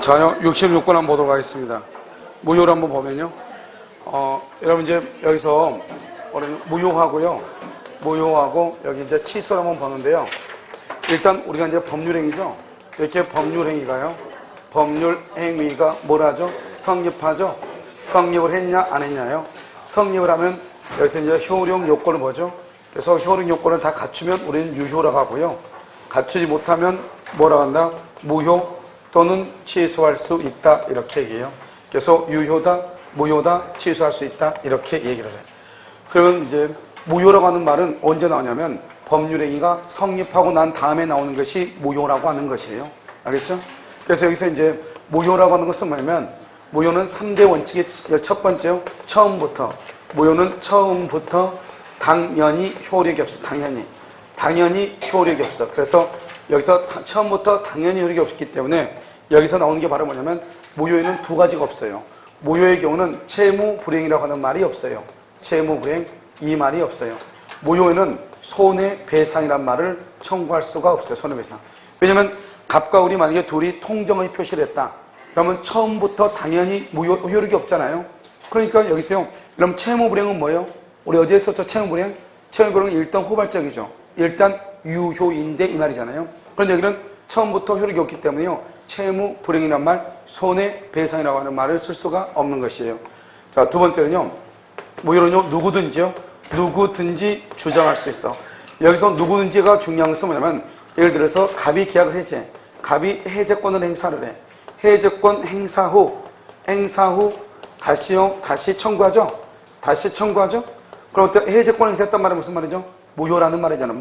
자요, 66권 한번 보도록 하겠습니다. 무효를 한번 보면요. 여러분 이제 여기서 무효하고요. 무효하고 여기 이제 취소를 한번 보는데요. 일단 우리가 이제 법률행위죠. 이렇게 법률행위가요. 법률행위가 뭐라죠? 성립하죠? 성립을 했냐, 안 했냐요? 성립을 하면 여기서 이제 효력 요건을 보죠. 그래서 효력 요건을 다 갖추면 우리는 유효라고 하고요. 갖추지 못하면 뭐라고 한다? 무효 또는 취소할 수 있다. 이렇게 얘기해요. 그래서 유효다, 무효다, 취소할 수 있다. 이렇게 얘기를 해요. 그러면 이제 무효라고 하는 말은 언제 나오냐면 법률행위가 성립하고 난 다음에 나오는 것이 무효라고 하는 것이에요. 알겠죠? 그래서 여기서 이제 무효라고 하는 것은 뭐냐면 무효는 3대 원칙의 첫 번째요. 처음부터. 무효는 처음부터 당연히 효력이 없어. 당연히 효력이 없어. 그래서 여기서 처음부터 당연히 효력이 없기 때문에 여기서 나오는 게 바로 뭐냐면 무효에는 두 가지가 없어요. 무효의 경우는 채무불이행이라고 하는 말이 없어요. 채무불이행 이 말이 없어요. 무효에는 손해배상이란 말을 청구할 수가 없어요. 손해배상. 왜냐면 갑과 을이 만약에 둘이 통정의 표시를 했다. 그러면 처음부터 당연히 효력이 없잖아요. 그러니까 여기서요. 그럼 채무불이행은 뭐예요? 우리 어제 했었죠. 채무불이행. 채무불이행은 일단 후발적이죠. 일단 유효인데 이 말이잖아요. 그런데 여기는 처음부터 효력이 없기 때문에요. 채무불이행이란 말, 손해배상이라고 하는 말을 쓸 수가 없는 것이에요. 자, 두 번째는요. 무효는요. 누구든지 주장할 수 있어. 여기서 누구든지가 중요한 것은 뭐냐면 예를 들어서 갑이 계약을 해제. 갑이 해제권을 행사를 해. 해제권 행사 후 다시 청구하죠? 그럼 해제권 행사했단 말은 무슨 말이죠? 무효라는 말이잖아.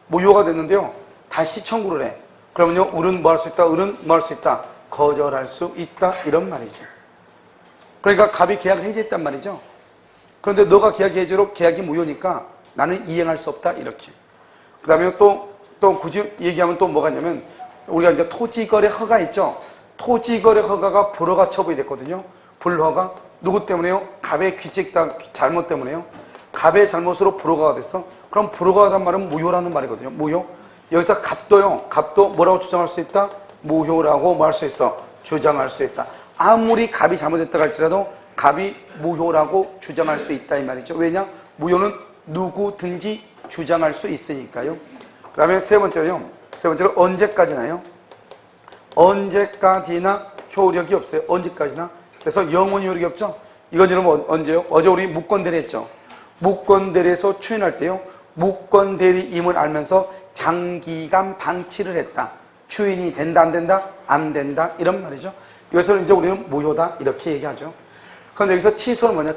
무효가 됐는데요. 다시 청구를 해. 그러면요. 을은 뭐 할 수 있다? 을은 뭐 할 수 있다? 거절할 수 있다. 이런 말이죠. 그러니까 갑이 계약을 해제했단 말이죠. 그런데 너가 계약 해제로 계약이 무효니까 나는 이행할 수 없다. 이렇게. 그 다음에 또 굳이 얘기하면 또 뭐가 있냐면 우리가 이제 토지거래 허가 있죠. 토지거래 허가가 불허가 처분이 됐거든요. 불허가. 누구 때문에요? 갑의 잘못 때문에요. 갑의 잘못으로 불허가 됐어. 그럼 불허가란 말은 무효라는 말이거든요. 무효. 여기서 갑도 뭐라고 주장할 수 있다? 무효라고 뭐 할 수 있어? 주장할 수 있다. 아무리 갑이 잘못했다고 할지라도 갑이 무효라고 주장할 수 있다 이 말이죠. 왜냐? 무효는 누구든지 주장할 수 있으니까요. 그 다음에 세 번째로 언제까지나요? 언제까지나 효력이 없어요. 언제까지나. 그래서 영원히 효력이 없죠. 이건 여러분 언제요? 어제 우리 무권대리 했죠. 무권대리에서 추인할 때요. 무권대리임을 알면서 장기간 방치를 했다. 추인이 된다 안 된다? 안 된다. 이런 말이죠. 이것을 이제 우리는 무효다 이렇게 얘기하죠. 그런데 여기서 취소는 뭐냐?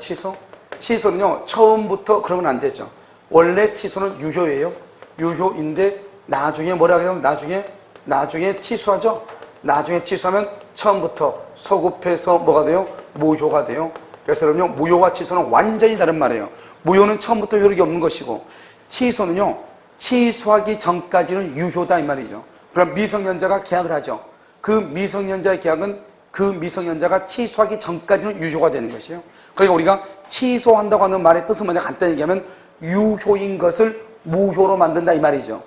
취소는요. 처음부터 그러면 안 되죠. 원래 취소는 유효예요. 유효인데 나중에 뭐라고 하면 나중에 취소하죠. 나중에 취소하면 처음부터 소급해서 뭐가 돼요? 무효가 돼요. 그래서 여러분요. 무효와 취소는 완전히 다른 말이에요. 무효는 처음부터 효력이 없는 것이고 취소는요. 취소하기 전까지는 유효다 이 말이죠. 그럼 미성년자가 계약을 하죠. 그 미성년자의 계약은 그 미성년자가 취소하기 전까지는 유효가 되는 것이에요. 그러니까 우리가 취소한다고 하는 말의 뜻은 뭐냐 간단히 얘기하면 유효인 것을 무효로 만든다 이 말이죠.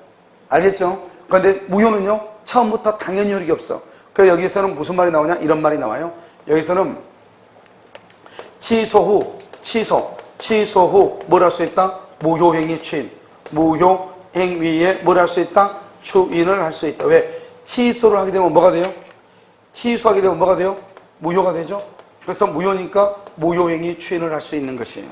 알겠죠? 그런데 무효는요. 처음부터 당연히 효력이 없어. 그래서 여기서는 무슨 말이 나오냐? 이런 말이 나와요. 여기서는 취소 후 뭘 할 수 있다? 무효행위 추인. 무효행위에 뭘 할 수 있다? 추인을 할 수 있다. 왜? 취소를 하게 되면 뭐가 돼요? 취소하게 되면 뭐가 돼요? 무효가 되죠? 그래서 무효니까 무효행위 추인을 할 수 있는 것이에요.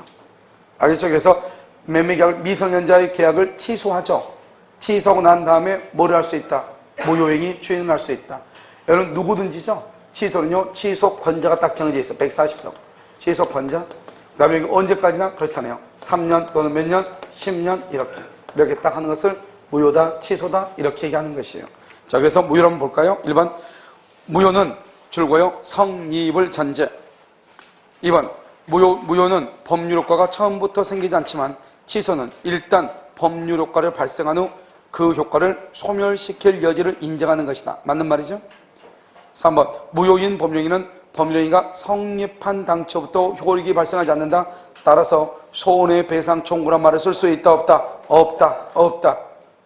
알겠죠? 그래서 매매계약을 미성년자의 계약을 취소하죠. 취소하고 난 다음에 뭘 할 수 있다? 무효행위 추인을 할 수 있다. 여러분 누구든지죠? 취소는요. 취소권자가 딱 정해져 있어. 140석. 취소권자. 그 다음에 여기 언제까지나 그렇잖아요. 3년 또는 몇 년? 10년 이렇게 딱 하는 것을 무효다, 취소다 이렇게 얘기하는 것이에요. 자, 그래서 무효를 한번 볼까요? 1번 무효는 줄고요. 성립을 전제. 2번 무효는 법률효과가 처음부터 생기지 않지만 취소는 일단 법률효과를 발생한 후 그 효과를 소멸시킬 여지를 인정하는 것이다. 맞는 말이죠? 3번 무효인 법률행위는 법률행위가 성립한 당초부터 효력이 발생하지 않는다. 따라서 손해배상 청구란 말을 쓸 수 있다 없다? 없다.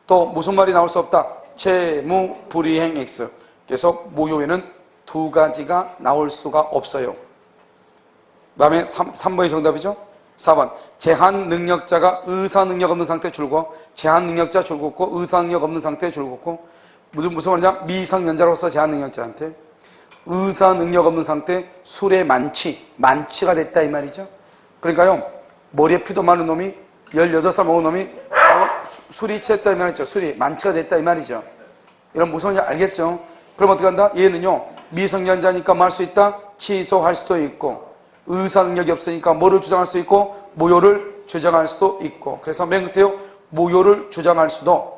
또 무슨 말이 나올 수 없다? 채무불이행 X. 그래서 무효에는 두 가지가 나올 수가 없어요. 그 다음에 3번이 정답이죠. 4번 제한 능력자가 의사 능력 없는 상태에 줄고 제한 능력자 줄곧고 의사 능력 없는 상태에 줄곧고 무슨 말이냐? 미성년자로서 제한 능력자한테 의사 능력 없는 상태 술에 만취가 됐다 이 말이죠. 그러니까요 머리에 피도 많은 놈이 18살 먹은 놈이 술이 취했다 이 말이죠. 술이 만취가 됐다 이 말이죠. 이런 무슨 말인지 알겠죠? 그럼 어떻게 한다? 얘는요 미성년자니까 말 수 있다 취소할 수도 있고 의사 능력이 없으니까 뭐를 주장할 수 있고 무효를 주장할 수도 있고 그래서 맨 끝에요 무효를 주장할 수도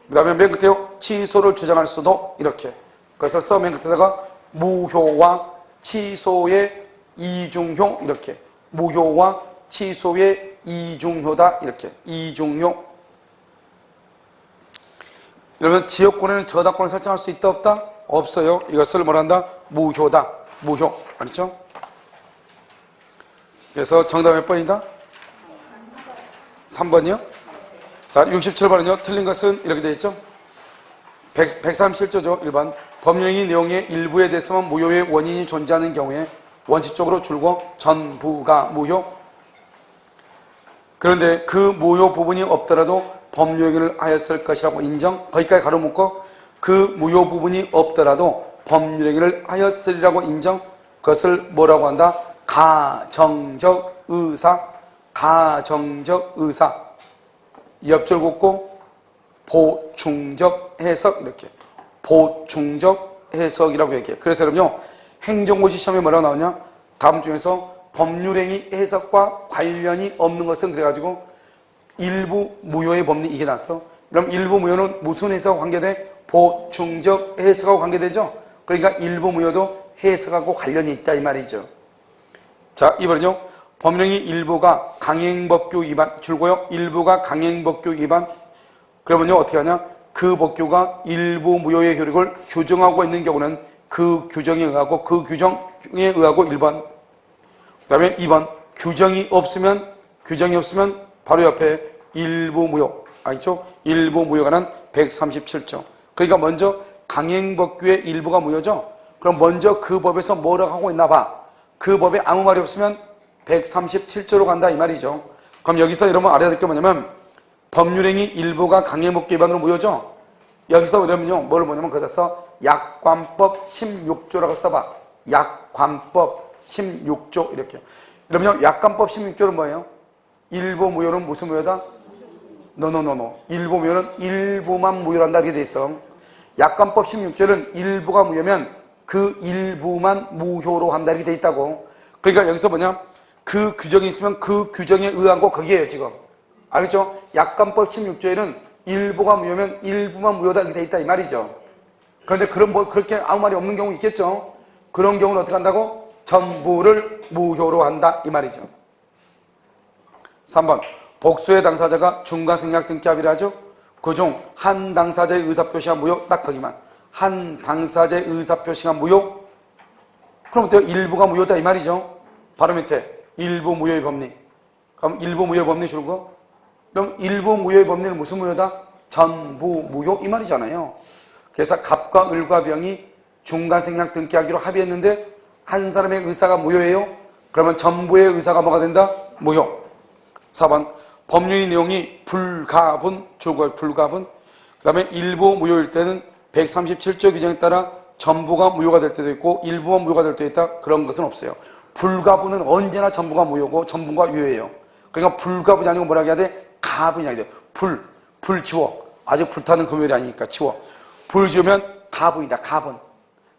그 다음에 맨 끝에요 취소를 주장할 수도 이렇게 그래서 맨 끝에다가 무효와 취소의 이중효 이렇게 무효와 취소의 이중효다 이렇게 이중효. 그러면 지역권에는 저당권을 설정할 수 있다 없다? 없어요. 이것을 뭐란다? 무효다. 무효. 알았죠? 그래서 정답 몇 번이다? 3번이요? 자, 67번은요. 틀린 것은 이렇게 되어 있죠? 137조죠. 1번. 법령의 내용의 일부에 대해서만 무효의 원인이 존재하는 경우에 원칙적으로 줄고 전부가 무효. 그런데 그 무효 부분이 없더라도 법률행위를 하였을 것이라고 인정. 거기까지 가로묶고 그 무효 부분이 없더라도 법률행위를 하였으리라고 인정. 그것을 뭐라고 한다? 가정적 의사. 가정적 의사. 옆줄 긋고 보충적 해석 이렇게 보충적 해석이라고 얘기해. 그래서 여러분요 행정고시 시험에 뭐라고 나오냐? 다음 중에서 법률행위 해석과 관련이 없는 것은 그래가지고 일부 무효의 법리 이게 났어. 그럼 일부 무효는 무슨 해석하고 관계돼? 보충적 해석하고 관계되죠. 그러니까 일부 무효도 해석하고 관련이 있다 이 말이죠. 자, 이번은요 법령이 일부가 강행법규 위반 줄고요 일부가 강행법규 위반. 그러면요 어떻게 하냐? 그 법규가 일부 무효의 효력을 규정하고 있는 경우는 그 규정에 의하고 1번. 그 다음에 2번 규정이 없으면 바로 옆에 일부 무효 알죠? 일부 무효가 난 137조. 그러니까 먼저 강행법규의 일부가 무효죠. 그럼 먼저 그 법에서 뭐라고 하고 있나 봐. 그 법에 아무 말이 없으면 137조로 간다 이 말이죠. 그럼 여기서 여러분 알아야 될 게 뭐냐면 법률행위 일부가 강행법규 위반으로 무효죠. 여기서 그러면요 뭐를 보냐면 거기다 써 약관법 16조라고 써봐. 약관법 16조 이렇게. 그러면 약관법 16조는 뭐예요? 일부 무효는 무슨 무효다? 노노노노. 일부 무효는 일부만 무효란다 이렇게 돼 있어. 약관법 16조는 일부가 무효면 그 일부만 무효로 한다 이렇게 돼 있다고. 그러니까 여기서 뭐냐? 그 규정이 있으면 그 규정에 의한 거 거기에요 지금. 알겠죠? 약관법 16조에는 일부가 무효면 일부만 무효다 이렇게 돼 있다 이 말이죠. 그런데 그렇게 아무 말이 없는 경우 있겠죠? 그런 경우는 어떻게 한다고? 전부를 무효로 한다 이 말이죠. 3번 복수의 당사자가 중간생략 등기 합의를 하죠. 그중 한 당사자의 의사표시가 무효. 딱 거기만. 한 당사자의 의사표시가 무효. 그럼 어때요? 일부가 무효다 이 말이죠. 바로 밑에 일부 무효의 법리. 그럼 일부 무효의 법리 주는 거? 그럼 일부 무효의 법리는 무슨 무효다? 전부 무효 이 말이잖아요. 그래서 갑과 을과 병이 중간생략 등기하기로 합의했는데 한 사람의 의사가 무효예요. 그러면 전부의 의사가 뭐가 된다? 무효. 4번 법률의 내용이 불가분 줄거예요. 불가분. 그 다음에 일부 무효일 때는 137조 규정에 따라 전부가 무효가 될 때도 있고 일부만 무효가 될 때도 있다. 그런 것은 없어요. 불가분은 언제나 전부가 무효고 전부가 유효해요. 그러니까 불가분이 아니고 뭐라고 해야 돼? 가분이 아니야. 불 지워. 아직 불타는 금요일이 아니니까 치워. 불 지우면 가분이다. 가분.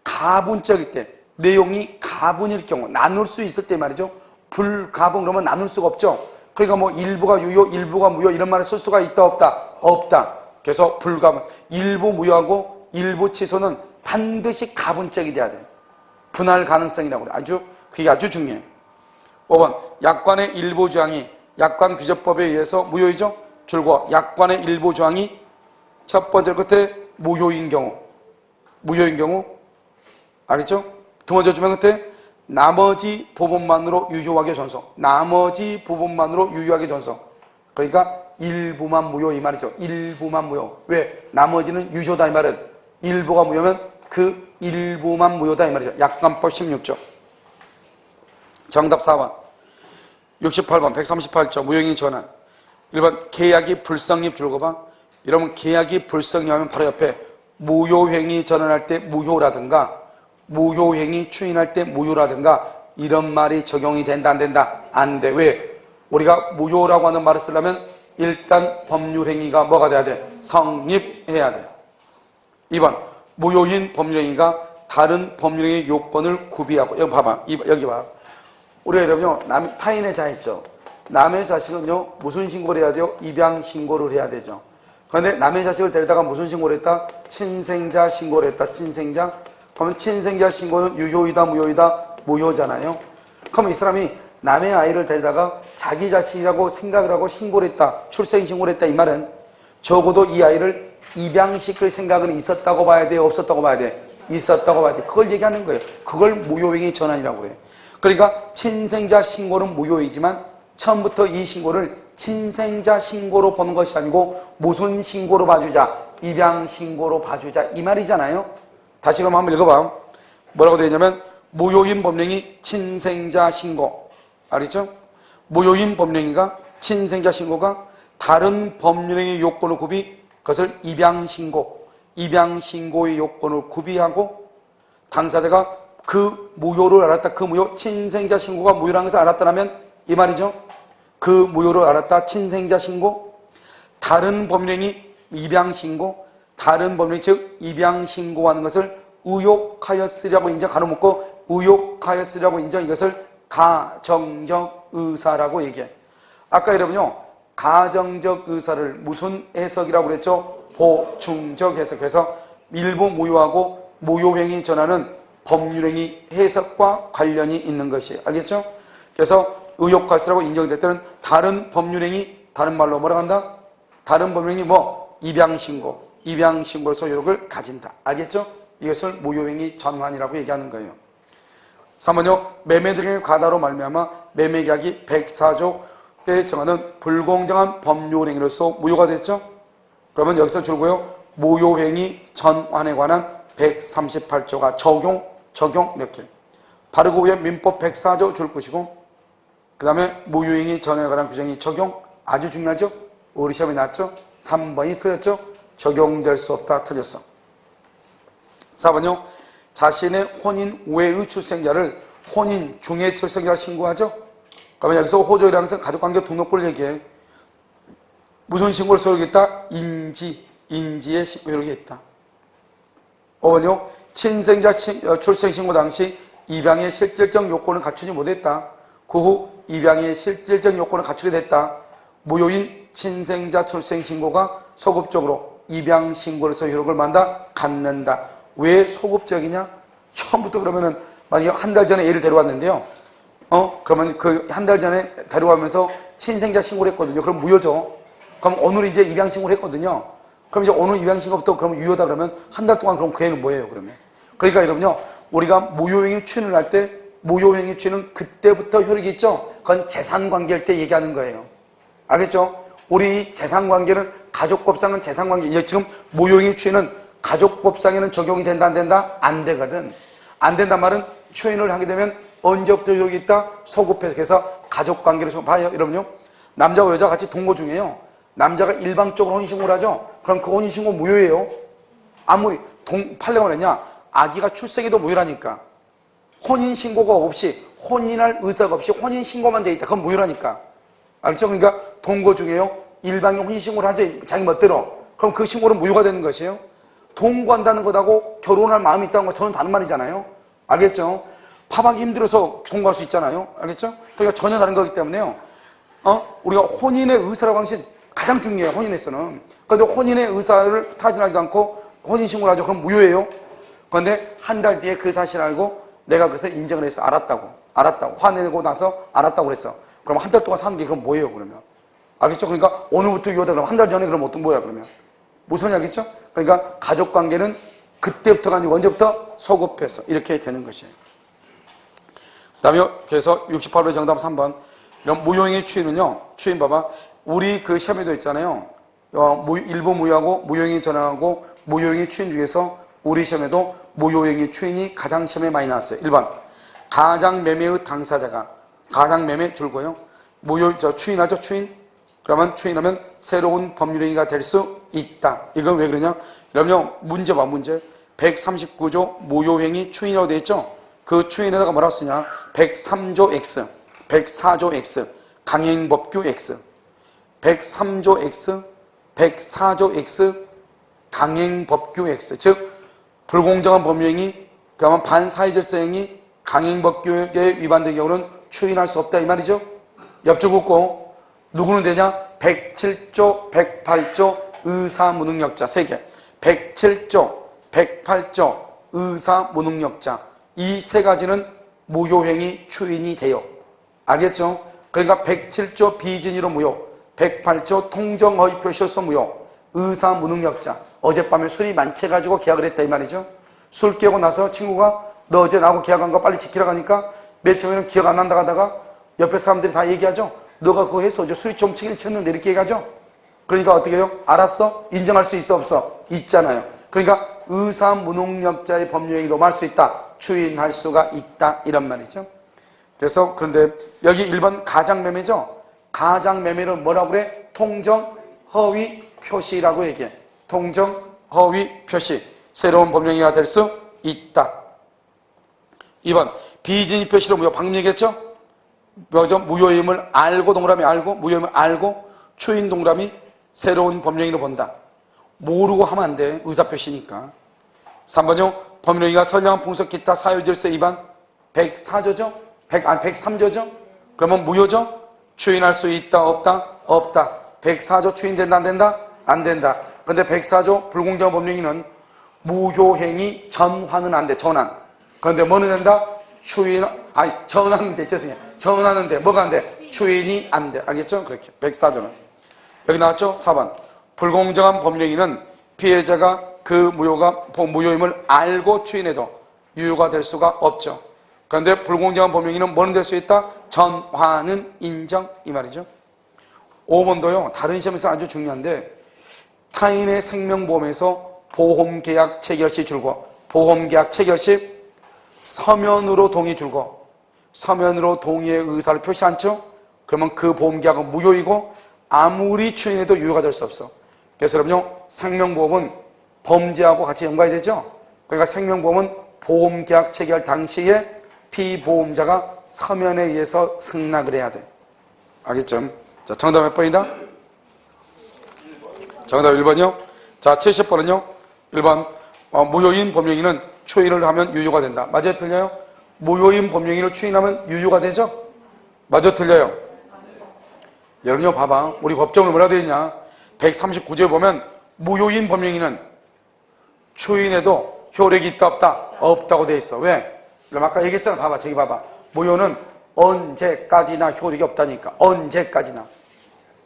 가분적일 때 내용이 가분일 경우 나눌 수 있을 때 말이죠. 불가분 그러면 나눌 수가 없죠. 그러니까 뭐 일부가 유효 일부가 무효 이런 말을 쓸 수가 있다 없다? 없다. 그래서 불가분. 일부 무효하고 일부 취소는 반드시 가분적이 돼야 돼. 분할 가능성이라고 그래. 그게 아주 중요해요. 5번 약관의 일부 조항이 약관 규제법에 의해서 무효이죠. 줄고 약관의 일부 조항이 첫 번째 끝에 무효인 경우 알겠죠? 두 번째 주면 끝에 나머지 부분만으로 유효하게 전송. 나머지 부분만으로 유효하게 전송. 그러니까 일부만 무효 이 말이죠. 일부만 무효. 왜? 나머지는 유효다 이 말은 일부가 무효면 그 일부만 무효다 이 말이죠. 약관법 16조. 정답 4번. 68번 138조 무효행위 전환. 1번 계약이 불성립 줄거 봐. 여러분 계약이 불성립하면 바로 옆에 무효행위 전환할 때 무효라든가 무효행위 추인할 때 무효라든가 이런 말이 적용이 된다 안 된다? 안 돼. 왜? 우리가 무효라고 하는 말을 쓰려면 일단 법률행위가 뭐가 돼야 돼? 성립해야 돼. 2번 무효인 법률행위가 다른 법률행위 요건을 구비하고. 여기 봐봐. 여기 봐. 우리가 여러분요 타인의 자 있죠. 남의 자식은요 무슨 신고를 해야 돼요? 입양 신고를 해야 되죠. 그런데 남의 자식을 데려다가 무슨 신고를 했다? 친생자 신고를 했다. 친생자. 그러면 친생자 신고는 유효이다 무효이다? 무효잖아요. 그러면 이 사람이 남의 아이를 데려다가 자기 자식이라고 생각을 하고 신고를 했다. 출생 신고를 했다. 이 말은 적어도 이 아이를 입양시킬 생각은 있었다고 봐야 돼요? 없었다고 봐야 돼? 있었다고 봐야 돼. 그걸 얘기하는 거예요. 그걸 무효행위 전환이라고 그래요. 그러니까 친생자 신고는 무효이지만 처음부터 이 신고를 친생자 신고로 보는 것이 아니고 무슨 신고로 봐주자? 입양 신고로 봐주자 이 말이잖아요. 다시 그럼 한번 읽어봐. 뭐라고 되어 있냐면 무효인 법령이 친생자 신고. 알겠죠? 무효인 법령이가 친생자 신고가 다른 법령의 요건을 구비 그것을 입양 신고. 입양 신고의 요건을 구비하고 당사자가 그 무효를 알았다. 그 무효 친생자 신고가 무효라는 것을 알았다면 이 말이죠. 그 무효를 알았다. 친생자 신고. 다른 법령이 입양 신고. 다른 법령 즉 입양 신고하는 것을 의혹하였으리라고 인정 가로묻고 의혹하였으리라고 인정 이것을 가정적 의사라고 얘기해. 아까 여러분요 가정적 의사를 무슨 해석이라고 그랬죠? 보충적 해석. 그래서 일부 무효하고 무효행위 전환은 법률행위 해석과 관련이 있는 것이에요. 알겠죠? 그래서 의혹하였으리라고 인정됐다는 다른 법률행위 다른 말로 뭐라고 한다? 다른 법률행위 뭐? 입양신고. 입양신고로서 효력을 가진다. 알겠죠? 이것을 무효행위 전환이라고 얘기하는 거예요. 3번요. 매매등의 과다로 말미암아 매매계약이 104조에 정하는 불공정한 법률행위로서 무효가 됐죠? 그러면 여기서 줄고요. 무효행위 전환에 관한 138조가 적용 이렇게. 바르고 후에 민법 104조 줄 것이고 그 다음에 무효행위 전환에 관한 규정이 적용. 아주 중요하죠? 우리 시험에 나왔죠? 3번이 틀렸죠? 적용될 수 없다. 틀렸어. 4번요. 자신의 혼인 외의 출생자를 혼인 중의 출생자를 신고하죠? 그러면 여기서 호적이라는 것은 가족관계 등록부를 얘기해. 무슨 신고를 소유하겠다? 인지의 효력이 있다. 5번요. 친생자 출생 신고 당시 입양의 실질적 요건을 갖추지 못했다. 그 후 입양의 실질적 요건을 갖추게 됐다. 무효인 친생자 출생 신고가 소급적으로 입양 신고로서 효력을 갖는다. 왜 소급적이냐? 처음부터 그러면은 만약에 한 달 전에 애를 데려왔는데요. 그러면 그 한 달 전에 데려가면서 친생자 신고를 했거든요. 그럼 무효죠. 그럼 오늘 이제 입양 신고를 했거든요. 그럼 이제 오늘 입양 신고부터 그러면 유효다 그러면 한 달 동안 그럼 그 애는 뭐예요, 그러면? 그러니까 여러분요. 우리가 무효행위 추인을 할 때 무효행위 추인은 그때부터 효력이 있죠. 그건 재산관계일 때 얘기하는 거예요. 알겠죠? 우리 재산관계는 가족법상은 재산관계. 지금 무효행위 추인은 가족법상에는 적용이 된다 안 된다? 안 되거든. 안 된단 말은 추인을 하게 되면 언제부터 효력이 있다? 소급해서. 그래서 가족관계로 봐요. 여러분요. 남자와 여자가 같이 동거 중에요. 남자가 일방적으로 혼인신고를 하죠. 그럼 그 혼인신고 무효예요. 아무리 판례가 했냐? 아기가 출생해도 무효라니까. 혼인신고가 없이 혼인할 의사가 없이 혼인신고만 돼 있다. 그건 무효라니까. 알죠? 그러니까 동거 중에요. 일방의 혼인신고를 하죠. 자기 멋대로. 그럼 그 신고는 무효가 되는 것이에요. 동거한다는 것하고 결혼할 마음이 있다는 건 전혀 다른 말이잖아요. 알겠죠? 파박이 힘들어서 동거할 수 있잖아요. 알겠죠? 그러니까 전혀 다른 거기 때문에요. 우리가 혼인의 의사라고 하는 것이 가장 중요해요. 혼인에서는. 그런데 혼인의 의사를 타진하지 않고 혼인신고를 하죠. 그럼 무효예요. 그런데 한 달 뒤에 그 사실을 알고 내가 그것을 인정을 해서 알았다고. 화내고 나서 알았다고 그랬어. 그럼 한 달 동안 사는 게 그럼 뭐예요, 그러면? 알겠죠? 그러니까 오늘부터 유효다 그러면 한 달 전에 그럼 어떤 뭐야, 그러면? 무슨 말인지 알겠죠? 그러니까 가족관계는 그때부터가 아니고 언제부터? 소급해서 이렇게 되는 것이에요. 그 다음에 그래서 68번 정답 3번. 이런 무효행위 추인은요. 추인 봐봐. 우리 그 시험에도 있잖아요. 일부 무효하고 무효행위 전환하고 무효행위 추인 중에서 우리 시험에도 무효행위 추인이 가장 시험에 많이 나왔어요. 1번 가장매매의 당사자가 가장매매 줄고요. 추인하죠. 추인. 그러면 추인하면 새로운 법률행위가 될 수 있다. 이건 왜 그러냐? 그러면 문제 봐 문제. 139조 무효행위 추인이라고 되어 있죠. 그 추인에다가 뭐라고 쓰냐? 103조 X, 104조 X, 강행법규 X, 103조 X, 104조 X, 강행법규 X. 즉 불공정한 법률행위, 그러면 반사회질서행위, 강행법규에 위반된 경우는 추인할 수 없다 이 말이죠. 옆줄 긋고 누구는 되냐? 107조, 108조 의사무능력자 3개. 107조, 108조 의사무능력자 이 3가지는 무효행위 추인이 돼요. 알겠죠? 그러니까 107조 비진의로 무효, 108조 통정허위표 실소 무효, 의사무능력자. 어젯밤에 술이 만취해가지고 계약을 했다 이 말이죠. 술 깨고 나서 친구가 너 어제 나하고 계약한 거 빨리 지키라고 하니까 며칠 후에는 기억 안 난다 하다가 옆에 사람들이 다 얘기하죠. 너가 그거 했어. 어제 술이 좀 치긴 쳤는데 이렇게 얘기하죠. 그러니까 어떻게 해요? 알았어? 인정할 수 있어 없어? 있잖아요. 그러니까 의사무능력자의 법률행위도 할 수 있다. 추인할 수가 있다. 이런 말이죠. 그래서 그런데 여기 1번 가장매매죠. 가장매매를 뭐라고 그래? 통정허위 표시라고 얘기해. 통정허위 표시. 새로운 법령행위가 될 수 있다. 2번 비진의 표시로 무효. 방금 얘기했죠? 무효임을 알고 동그라미 알고 무효임을 알고 추인 동그라미 새로운 법령행위로 본다. 모르고 하면 안 돼. 의사표시니까. 3번요. 법령행위가 선량한 풍속 기타 사유질서 위반 104조죠? 103조죠? 그러면 무효죠? 추인할 수 있다 없다? 없다. 104조 추인된다 안 된다? 안 된다. 근데 104조 불공정한 법령행위는 무효행위 전환은 안 돼. 전환. 그런데 뭐는 된다? 전환은 돼. 죄송해요. 전환은 돼. 뭐가 안 돼? 추인이 안 돼. 알겠죠? 그렇게. 104조는. 여기 나왔죠? 4번. 불공정한 법령행위는 피해자가 그 무효임을 알고 추인해도 유효가 될 수가 없죠. 그런데 불공정한 법령행위는 뭐는 될 수 있다? 전환은 인정. 이 말이죠. 5번도요. 다른 시험에서 아주 중요한데 타인의 생명보험에서 보험계약 체결 시 줄고 보험계약 체결 시 서면으로 동의 줄고 서면으로 동의의 의사를 표시 않죠? 그러면 그 보험계약은 무효이고 아무리 추인해도 유효가 될 수 없어. 그래서 여러분요. 생명보험은 범죄하고 같이 연관이 되죠? 그러니까 생명보험은 보험계약 체결 당시에 피보험자가 서면에 의해서 승낙을 해야 돼. 알겠죠? 자, 정답 몇 번이다? 정답 1번이요. 자, 70번은요. 1번 무효인 법령행위는 추인을 하면 유효가 된다. 맞아요? 틀려요? 무효인 법령행위를 추인하면 유효가 되죠? 맞아요? 틀려요? 여러분요 봐봐. 우리 법정을 뭐라 되어 있냐? 139조에 보면 무효인 법령행위는 추인해도 효력이 있다 없다? 없다고 되어 있어. 왜? 그럼 아까 얘기했잖아. 봐봐. 저기 봐봐. 무효는 언제까지나 효력이 없다니까. 언제까지나.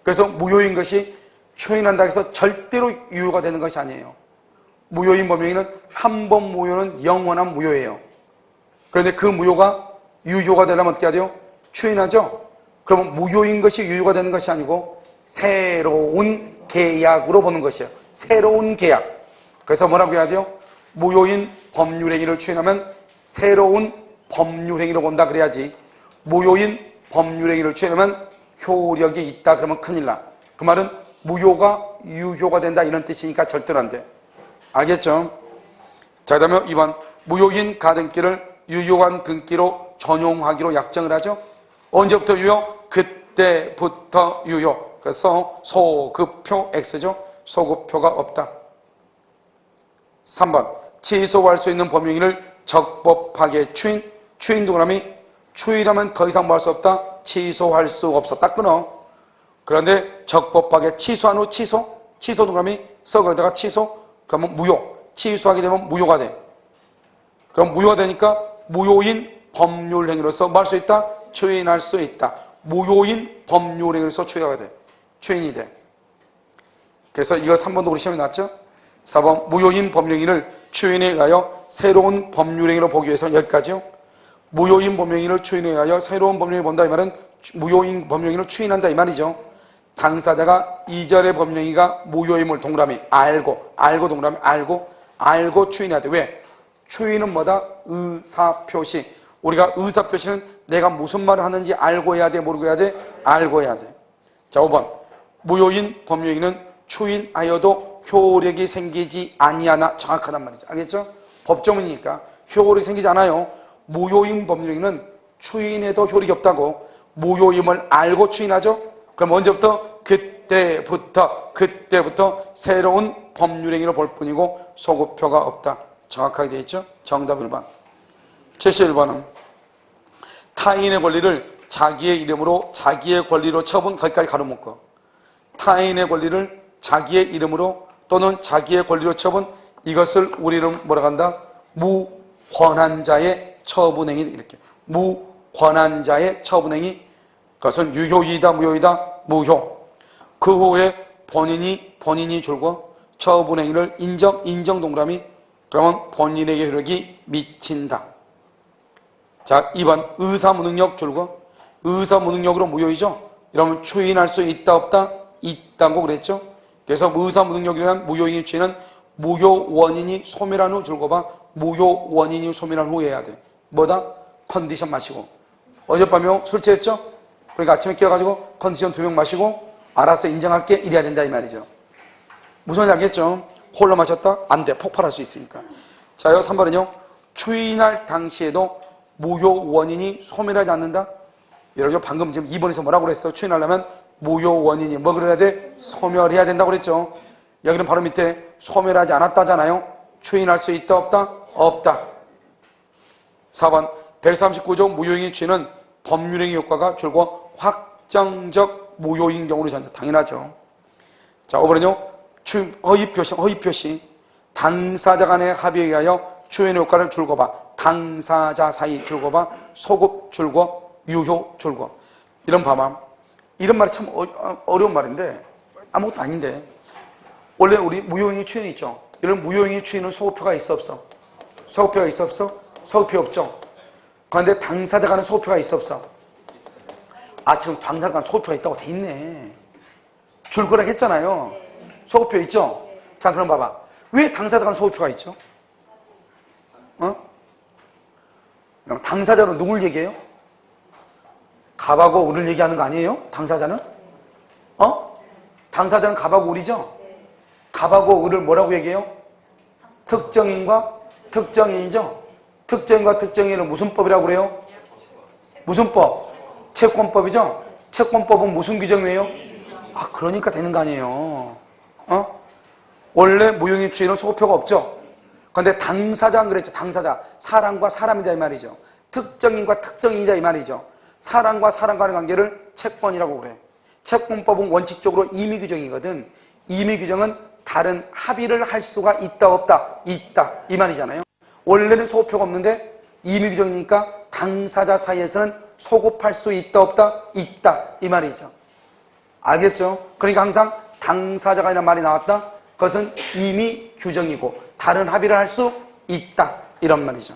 그래서 무효인 것이 추인한다 해서 절대로 유효가 되는 것이 아니에요. 무효인 법령행위는 한 번 무효는 영원한 무효예요. 그런데 그 무효가 유효가 되려면 어떻게 해야 돼요? 추인하죠? 그러면 무효인 것이 유효가 되는 것이 아니고 새로운 계약으로 보는 것이에요. 새로운 계약. 그래서 뭐라고 해야 돼요? 무효인 법률행위를 추인하면 새로운 법률행위로 본다 그래야지. 무효인 법률행위를 추인하면 효력이 있다 그러면 큰일 나. 그 말은 무효가 유효가 된다 이런 뜻이니까 절대로 안 돼. 알겠죠? 자, 그 다음에 2번 무효인 가등기를 유효한 등기로 전용하기로 약정을 하죠. 언제부터 유효? 그때부터 유효. 그래서 소급표 X죠. 소급표가 없다. 3번 취소할 수 있는 법령행위를 적법하게 추인 동그라미 추인하면 더 이상 뭐 할 수 없다? 취소할 수 없어. 딱 끊어. 그런데 적법하게 취소한 후 취소 동그라미 거기다가 취소 그러면 무효. 취소하게 되면 무효가 돼. 그럼 무효가 되니까 무효인 법률행위로서 뭐 할 수 있다? 추인할 수 있다. 무효인 법률행위로서 추인이 돼. 추인이 돼. 그래서 이거 3번도 우리 시험에 나왔죠? 4번 무효인 법률행위를 추인에 의하여 새로운 법률행위로 보기 위해서 여기까지요. 무효인 법률행위를 추인에 의하여 새로운 법률행위를 본다 이 말은 무효인 법률행위를 추인한다 이 말이죠. 당사자가 이전의 법률행위가 무효임을 동그라미 알고 동그라미 알고 추인해야 돼. 왜? 초인은 뭐다? 의사표시. 우리가 의사표시는 내가 무슨 말을 하는지 알고 해야 돼? 모르고 해야 돼? 알고 해야 돼. 자, 5번. 무효인, 법률행위는 초인하여도 효력이 생기지 아니하나 정확하단 말이죠. 알겠죠? 법조문이니까 효력이 생기지 않아요. 무효인 법률행위는 초인에도 효력이 없다고. 무효임을 알고 초인하죠? 그럼 언제부터? 그때부터 새로운 법률행위로 볼 뿐이고 소급표가 없다. 정확하게 되어 있죠? 정답 1번. 71번은 타인의 권리를 자기의 이름으로 자기의 권리로 처분, 거기까지 가로묶어. 타인의 권리를 자기의 이름으로 또는 자기의 권리로 처분, 이것을 우리는 뭐라고 한다? 무권한자의 처분행위. 이렇게 무권한자의 처분행위. 그것은 유효이다 무효이다? 무효. 그 후에 본인이 줄고 처분행위를 인정 동그라미. 그러면 본인에게 효력이 미친다. 자, 2번 의사무능력 줄고 의사무능력으로 무효이죠. 이러면 추인할 수 있다 없다? 있다고 그랬죠. 그래서 의사무능력이라는 무효인 추인은 무효 원인이 소멸한 후 줄고 봐. 무효 원인이 소멸한 후 해야 돼. 뭐다? 컨디션 마시고. 어젯밤에 술 취했죠? 그러니까 아침에 깨어가지고 컨디션 2병 마시고 알아서 인정할게 이래야 된다 이 말이죠. 무슨 말인지 알겠죠? 홀로 마셨다? 안 돼. 폭발할 수 있으니까. 자, 3번은요. 추인할 당시에도 무효 원인이 소멸하지 않는다? 여러분 방금 지금 2번에서 뭐라고 그랬어? 추인하려면 무효 원인이 뭐 그래야 돼? 소멸해야 된다고 그랬죠. 여기는 바로 밑에 소멸하지 않았다잖아요. 추인할 수 있다 없다? 없다. 4번 139조 무효행위 추인은 법률행위 효과가 줄고 확정적 무효인 경우로 전다. 당연하죠. 자, 5번은요. 허위표시. 당사자 간의 합의에 의하여 추인의 효과를 줄고 봐. 당사자 사이 줄고 봐. 소급 줄고 유효 줄고. 이런 봐봐. 이런 말이 참 어려운 말인데 아무것도 아닌데 원래 우리 무효행위 추인이 있죠. 이런 무효행위 추인은 소급표가 있어 없어? 소급표가 있어 없어? 소급표 없죠. 그런데 당사자 간의 소급표가 있어 없어? 아, 지금 당사자 간 소급표가 있다고 돼 있네. 줄 거라고 했잖아요. 소급표 있죠? 자, 그럼 봐봐. 왜 당사자 간 소급표가 있죠? 당사자로 누굴 얘기해요? 갑하고 을을 얘기하는 거 아니에요? 당사자는? 당사자는 갑하고 을이죠? 갑하고 을을 뭐라고 얘기해요? 특정인과 특정인이죠? 특정인과 특정인을 무슨 법이라고 그래요? 무슨 법? 채권법이죠? 채권법은 무슨 규정이에요? 아, 그러니까 되는 거 아니에요. 원래 무효행위 추인은 소급표가 없죠? 그런데 당사자는 그랬죠. 당사자. 사람과 사람이다 이 말이죠. 특정인과 특정인이다 이 말이죠. 사람과 사람 간의 관계를 채권이라고 그래. 채권법은 원칙적으로 임의규정이거든. 임의규정은 다른 합의를 할 수가 있다 없다? 있다 이 말이잖아요. 원래는 소급표가 없는데 임의규정이니까 당사자 사이에서는 소급할 수 있다 없다? 있다 이 말이죠. 알겠죠? 그러니까 항상 당사자가 이라는 말이 나왔다? 그것은 임의규정이고 다른 합의를 할 수 있다 이런 말이죠.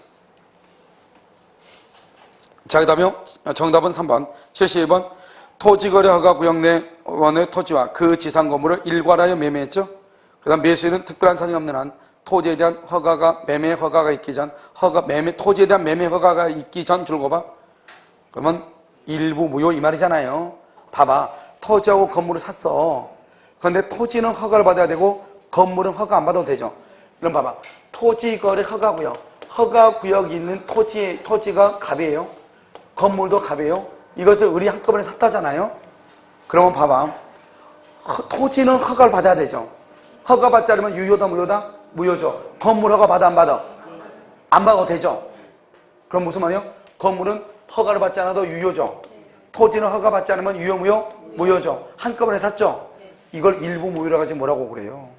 자, 그 다음에 정답은 3번 71번 토지거래 허가 구역 내원의 토지와 그 지상 건물을 일괄하여 매매했죠. 그 다음 매수인은 특별한 사정이 없는 한 토지에 대한 허가가 매매 허가가 있기 전 토지에 대한 매매 허가가 있기 전 줄고 봐. 그러면 일부 무효 이 말이잖아요. 봐봐. 토지하고 건물을 샀어. 그런데 토지는 허가를 받아야 되고 건물은 허가 안 받아도 되죠. 그럼 봐봐. 토지거래 허가구역. 허가구역이 있는 토지가 갑이에요. 건물도 갑이에요. 이것을 을이 한꺼번에 샀다잖아요. 그러면 봐봐. 토지는 허가를 받아야 되죠. 허가 받지 않으면 유효다 무효다? 무효죠. 건물 허가 받아 안 받아? 안 받아도 되죠. 그럼 무슨 말이에요? 건물은 허가를 받지 않아도 유효죠. 토지는 허가 받지 않으면 유효 무효? 무효죠. 한꺼번에 샀죠. 이걸 일부 무효라고 하지 뭐라고 그래요.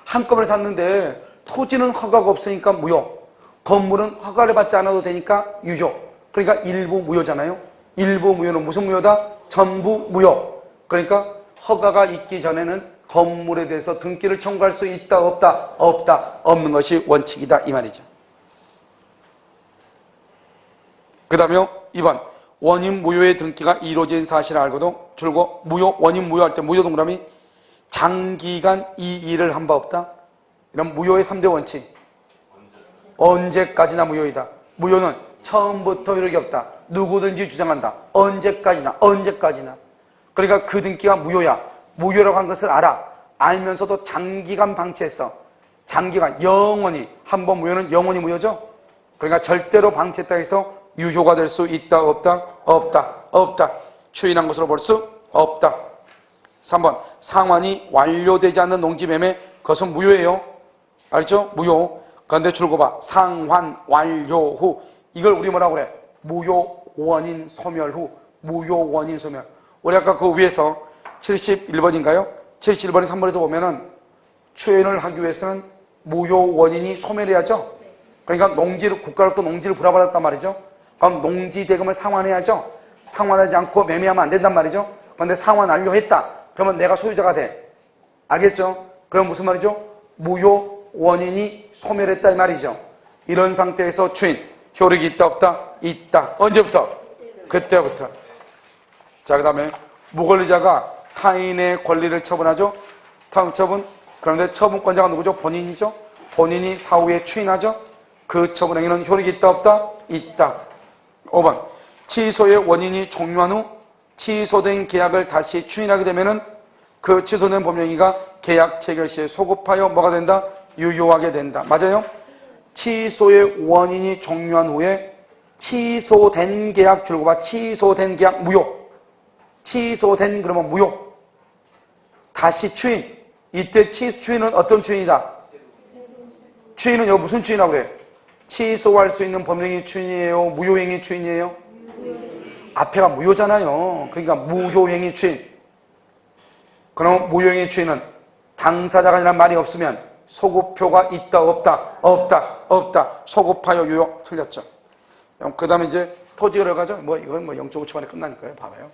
한꺼번에 샀는데 토지는 허가가 없으니까 무효. 건물은 허가를 받지 않아도 되니까 유효. 그러니까 일부 무효잖아요. 일부 무효는 무슨 무효다? 전부 무효. 그러니까 허가가 있기 전에는 건물에 대해서 등기를 청구할 수 있다 없다? 없다. 없는 것이 원칙이다 이 말이죠. 그 다음에 2번 원인 무효의 등기가 이루어진 사실을 알고도 줄고 무효 원인 무효할 때 무효 동그라미 장기간 이 일을 한 바 없다. 이런 무효의 3대 원칙. 언제까지나 무효이다. 무효는 처음부터 효력이 없다. 누구든지 주장한다. 언제까지나, 언제까지나. 그러니까 그 등기가 무효야. 무효라고 한 것을 알면서도 장기간 방치했어. 장기간, 영원히. 한 번 무효는 영원히 무효죠? 그러니까 절대로 방치했다 해서 유효가 될 수 있다, 없다? 없다, 없다. 추인한 것으로 볼 수 없다. 3번, 상환이 완료되지 않는 농지매매, 그것은 무효예요. 알죠? 무효. 그런데 줄거 봐. 상환 완료 후. 이걸 우리 뭐라고 그래? 무효 원인 소멸 후. 무효 원인 소멸. 우리 아까 그 위에서 71번인가요? 71번에 3번에서 보면은 추인을 하기 위해서는 무효 원인이 소멸해야죠. 그러니까 농지를, 국가로부터 농지를 불화받았단 말이죠. 그럼 농지 대금을 상환해야죠. 상환하지 않고 매매하면 안 된단 말이죠. 그런데 상환 완료했다. 그러면 내가 소유자가 돼. 알겠죠? 그럼 무슨 말이죠? 무효 원인이 소멸했다 이 말이죠. 이런 상태에서 추인, 효력이 있다 없다? 있다. 언제부터? 그때부터. 자, 그 다음에 무권리자가 타인의 권리를 처분하죠. 다음 처분. 그런데 처분권자가 누구죠? 본인이죠. 본인이 사후에 추인하죠. 그 처분 행위는 효력이 있다 없다? 있다. 5번. 취소의 원인이 종료한 후 취소된 계약을 다시 추인하게 되면은 그 취소된 법령이가 계약 체결 시에 소급하여 뭐가 된다? 유효하게 된다. 맞아요? 취소의 원인이 종료한 후에 취소된 계약 줄고 봐. 취소된 계약 무효. 취소된 그러면 무효. 다시 추인. 이때 추인은 어떤 추인이다? 추인은 여기 무슨 추인이라고 그래? 취소할 수 있는 법령이 추인이에요? 무효행위 추인이에요? 앞에가 무효잖아요. 그러니까 무효행위 추인. 그럼 무효행위 추인은 당사자가 아니라 말이 없으면 소급표가 있다 없다? 없다 없다. 소급하여 유효. 틀렸죠. 그 다음에 이제 토지거래가 가죠. 뭐 이건 뭐 0.5초만에 끝나니까요. 봐봐요.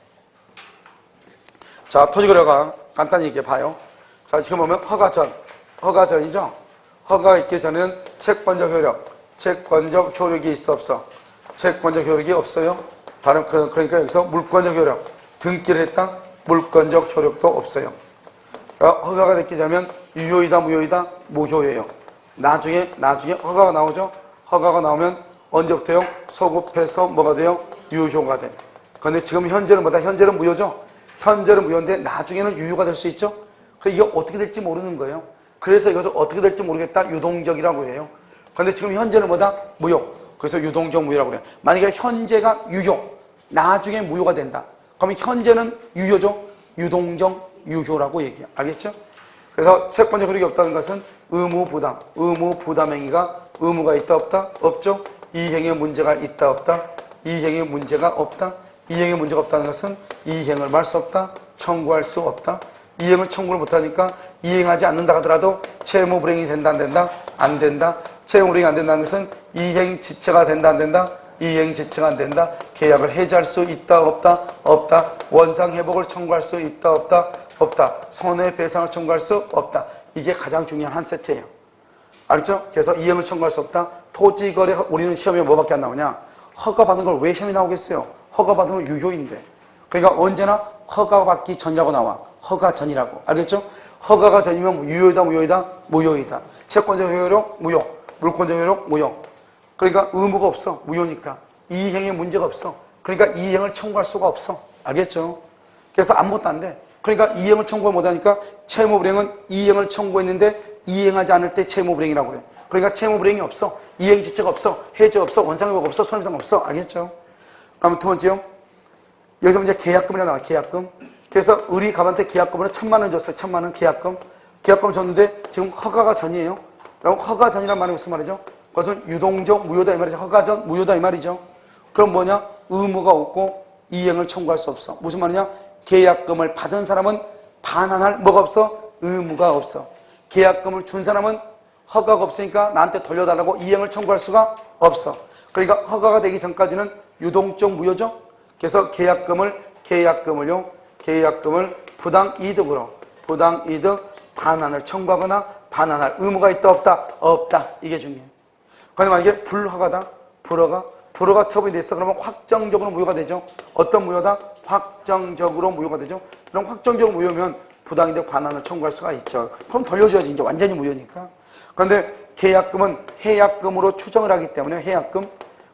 자, 토지거래가 간단히 이렇게 봐요. 자, 지금 보면 허가전이죠. 허가가 있기 전에는 채권적 효력, 채권적 효력이 있어 없어? 채권적 효력이 없어요. 그러니까 여기서 물권적 효력, 등기를 했다. 물권적 효력도 없어요. 그러니까 허가가 됐기 전에는 유효이다 무효이다? 무효예요. 나중에 허가가 나오죠. 허가가 나오면 언제부터요? 소급해서 뭐가 돼요? 유효가 돼. 그런데 지금 현재는 뭐다? 현재는 무효죠. 현재는 무효인데 나중에는 유효가 될 수 있죠. 이게 어떻게 될지 모르는 거예요. 그래서 이것을 어떻게 될지 모르겠다. 유동적이라고 해요. 그런데 지금 현재는 뭐다? 무효. 그래서 유동적 무효라고 그래요. 만약에 현재가 유효, 나중에 무효가 된다. 그러면 현재는 유효죠. 유동적 유효라고 얘기해요. 알겠죠? 그래서 채권적 효력이 없다는 것은 의무부담, 의무부담행위가 의무가 있다 없다? 없죠. 이행에 문제가 있다 없다? 이행에 문제가 없다? 이행에 문제가 없다는 것은 이행을 말 수 없다? 청구할 수 없다? 이행을 청구를 못하니까 이행하지 않는다 하더라도 채무불이행이 된다 안 된다? 안 된다. 채무불이행이 안 된다는 것은 이행지체가 된다 안 된다? 이행지체가 안 된다. 계약을 해지할 수 있다 없다? 없다. 원상회복을 청구할 수 있다 없다? 없다. 손해배상을 청구할 수 없다. 이게 가장 중요한 한 세트예요. 알죠? 그래서 이행을 청구할 수 없다. 토지거래 우리는 시험에 뭐밖에 안 나오냐? 허가받은 걸 왜 시험에 나오겠어요? 허가받은 건 유효인데. 그러니까 언제나 허가받기 전이라고 나와. 허가 전이라고. 알겠죠? 허가가 전이면 유효이다 무효이다? 무효이다. 채권적 효력 무효. 물권적 효력 무효. 그러니까 의무가 없어. 무효니까. 이행에 문제가 없어. 그러니까 이행을 청구할 수가 없어. 알겠죠? 그래서 아무것도 안 돼. 그러니까 이행을 청구 못하니까 채무불이행은 이행을 청구했는데 이행하지 않을 때 채무불이행이라고 그래. 그러니까 채무불이행이 없어. 이행지체가 없어. 해지 없어. 원상회복 없어. 손해배상 없어. 알겠죠? 그럼 두 번째요. 여기서 이제 계약금이라 나와. 계약금. 그래서 우리 갑한테 계약금으로 1,000만 원 줬어요. 1,000만 원 계약금. 계약금 줬는데 지금 허가가 전이에요. 그럼 허가 전이란 말이 무슨 말이죠? 그것은 유동적 무효다 이 말이죠. 허가 전 무효다 이 말이죠. 그럼 뭐냐? 의무가 없고 이행을 청구할 수 없어. 무슨 말이냐? 계약금을 받은 사람은 반환할 뭐가 없어? 의무가 없어. 계약금을 준 사람은 허가가 없으니까 나한테 돌려달라고 이행을 청구할 수가 없어. 그러니까 허가가 되기 전까지는 유동적 무효죠. 그래서 계약금을 부당이득으로 부당이득 반환을 청구하거나 반환할 의무가 있다 없다? 없다. 이게 중요해요. 그런데 만약에 불허가다, 불허가 처분이 됐어. 그러면 확정적으로 무효가 되죠. 어떤 무효다? 확정적으로 무효가 되죠. 그럼 확정적으로 무효면 부당이득 반환을 청구할 수가 있죠. 그럼 돌려줘야지. 이제 완전히 무효니까. 그런데 계약금은 해약금으로 추정을 하기 때문에 해약금.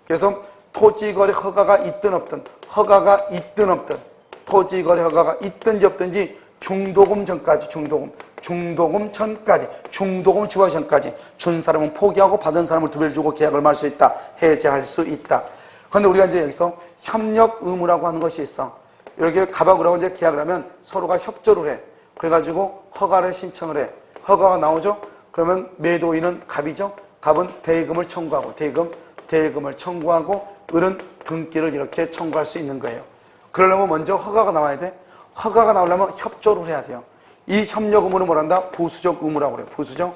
그래서 토지거래 허가가 있든 없든, 허가가 있든 없든, 토지거래 허가가 있든지 없든지 중도금 전까지, 중도금 전까지, 중도금 지불하기 전까지 준 사람은 포기하고 받은 사람을 두 배를 주고 계약을 말 수 있다. 해제할 수 있다. 그런데 우리가 이제 여기서 협력 의무라고 하는 것이 있어. 이렇게 갑하고 하고 이제 계약을 하면 서로가 협조를 해. 그래가지고 허가를 신청을 해. 허가가 나오죠? 그러면 매도인은 갑이죠? 갑은 대금을 청구하고, 대금을 청구하고, 을은 등기를 이렇게 청구할 수 있는 거예요. 그러려면 먼저 허가가 나와야 돼. 허가가 나오려면 협조를 해야 돼요. 이 협력 의무는 뭐란다? 부수적 의무라고 그래요.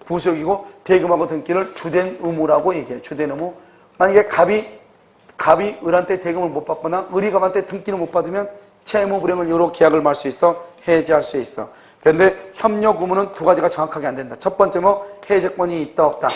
부수적이고 대금하고 등기를 주된 의무라고 얘기해요. 주된 의무. 만약에 갑이 을한테 대금을 못 받거나 을이 갑한테 등기를 못 받으면 채무 불이행을 이유로 계약을 말 수 있어. 해제할 수 있어. 그런데 협력 의무는 두 가지가 정확하게 안 된다. 첫 번째 해제권이 있다 없다.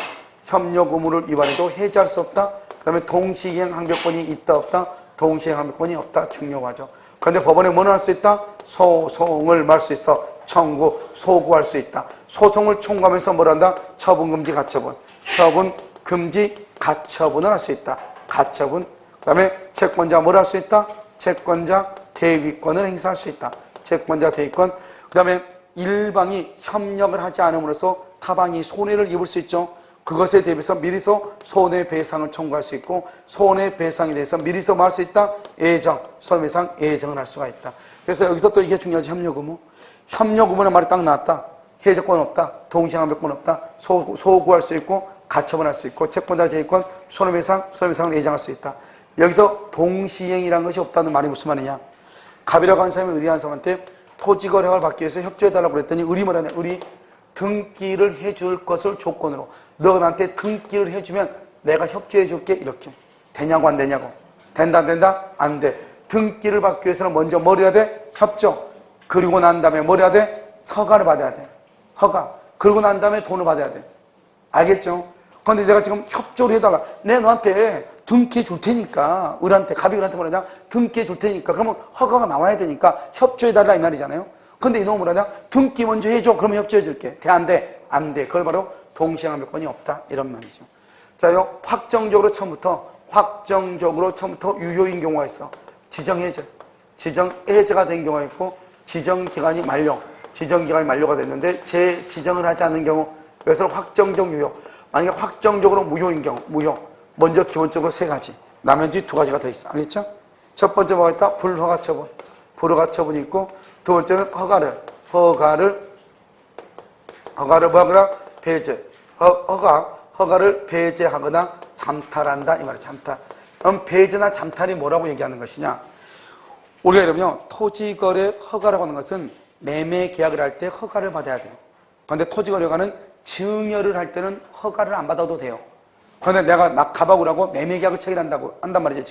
협력 의무를 위반해도 해제할 수 없다. 그 다음에 동시이행 항변권이 있다 없다. 동시이행 항변권이 없다. 중요하죠. 그런데 법원에 뭐는 할 수 있다? 소송을 말 수 있어. 청구, 소구할 수 있다. 소송을 청구하면서 뭘 한다? 처분금지, 가처분. 처분금지, 가처분을 할 수 있다. 가처분. 그 다음에 채권자 뭘 할 수 있다? 채권자 대위권을 행사할 수 있다. 채권자 대위권. 그 다음에 일방이 협력을 하지 않음으로써 타방이 손해를 입을 수 있죠. 그것에 대비해서 미리서 손해배상을 청구할 수 있고, 손해배상에 대해서 미리서 뭐 할 수 있다? 예정, 손해배상 예정을 할 수가 있다. 그래서 여기서 또 이게 중요하지. 협력 의무. 협력 의무는 말이 딱 나왔다. 해제권 없다. 동시항변권 없다. 소구할 수 있고, 가처분할 수 있고, 채권자 제의권, 손해배상을 예정할 수 있다. 여기서 동시행이라는 것이 없다는 말이 무슨 말이냐? 갑이라고 하는 사람이 을이라는 사람한테 토지거래 허가를 받기 위해서 협조해달라고 그랬더니 을이 뭐라냐? 을이 등기를 해줄 것을 조건으로, 너가 나한테 등기를 해주면 내가 협조해줄게. 이렇게. 되냐고 안 되냐고. 된다 안 돼. 등기를 받기 위해서는 먼저 뭘 해야 돼? 협조. 그리고 난 다음에 뭘 해야 돼? 허가를 받아야 돼. 허가. 그리고 난 다음에 돈을 받아야 돼. 알겠죠? 그런데 내가 지금 협조를 해달라. 내가 너한테 등기해 줄 테니까, 갑이 을한테 뭐라냐? 등기해 줄 테니까. 그러면 허가가 나와야 되니까 협조해달라 이 말이잖아요. 근데 이놈은 뭐라냐? 등기 먼저 해줘. 그러면 협조해 줄게. 돼? 안 돼? 안 돼. 그걸 바로 동시행항변권이 없다. 이런 말이죠. 자, 요 확정적으로 처음부터 유효인 경우가 있어. 지정해제가 된 경우가 있고, 지정기간이 만료가 됐는데 재지정을 하지 않는 경우, 이것을 확정적 유효. 만약에 확정적으로 무효인 경우, 먼저 기본적으로 세 가지, 나머지 두 가지가 더 있어. 알겠죠? 첫 번째 뭐가 있다? 불허가 처분. 불허가 처분이 있고, 두 번째는 허가를 뭐하거나 배제. 허가를 배제하거나 잠탈한다. 이 말이야, 잠탈. 그럼 배제나 잠탈이 뭐라고 얘기하는 것이냐? 우리가 이러면 토지거래 허가라고 하는 것은 매매 계약을 할 때 허가를 받아야 돼요. 그런데 토지거래 허가는 증여를 할 때는 허가를 안 받아도 돼요. 그런데 내가 갑하고 매매 계약을 한단 말이죠.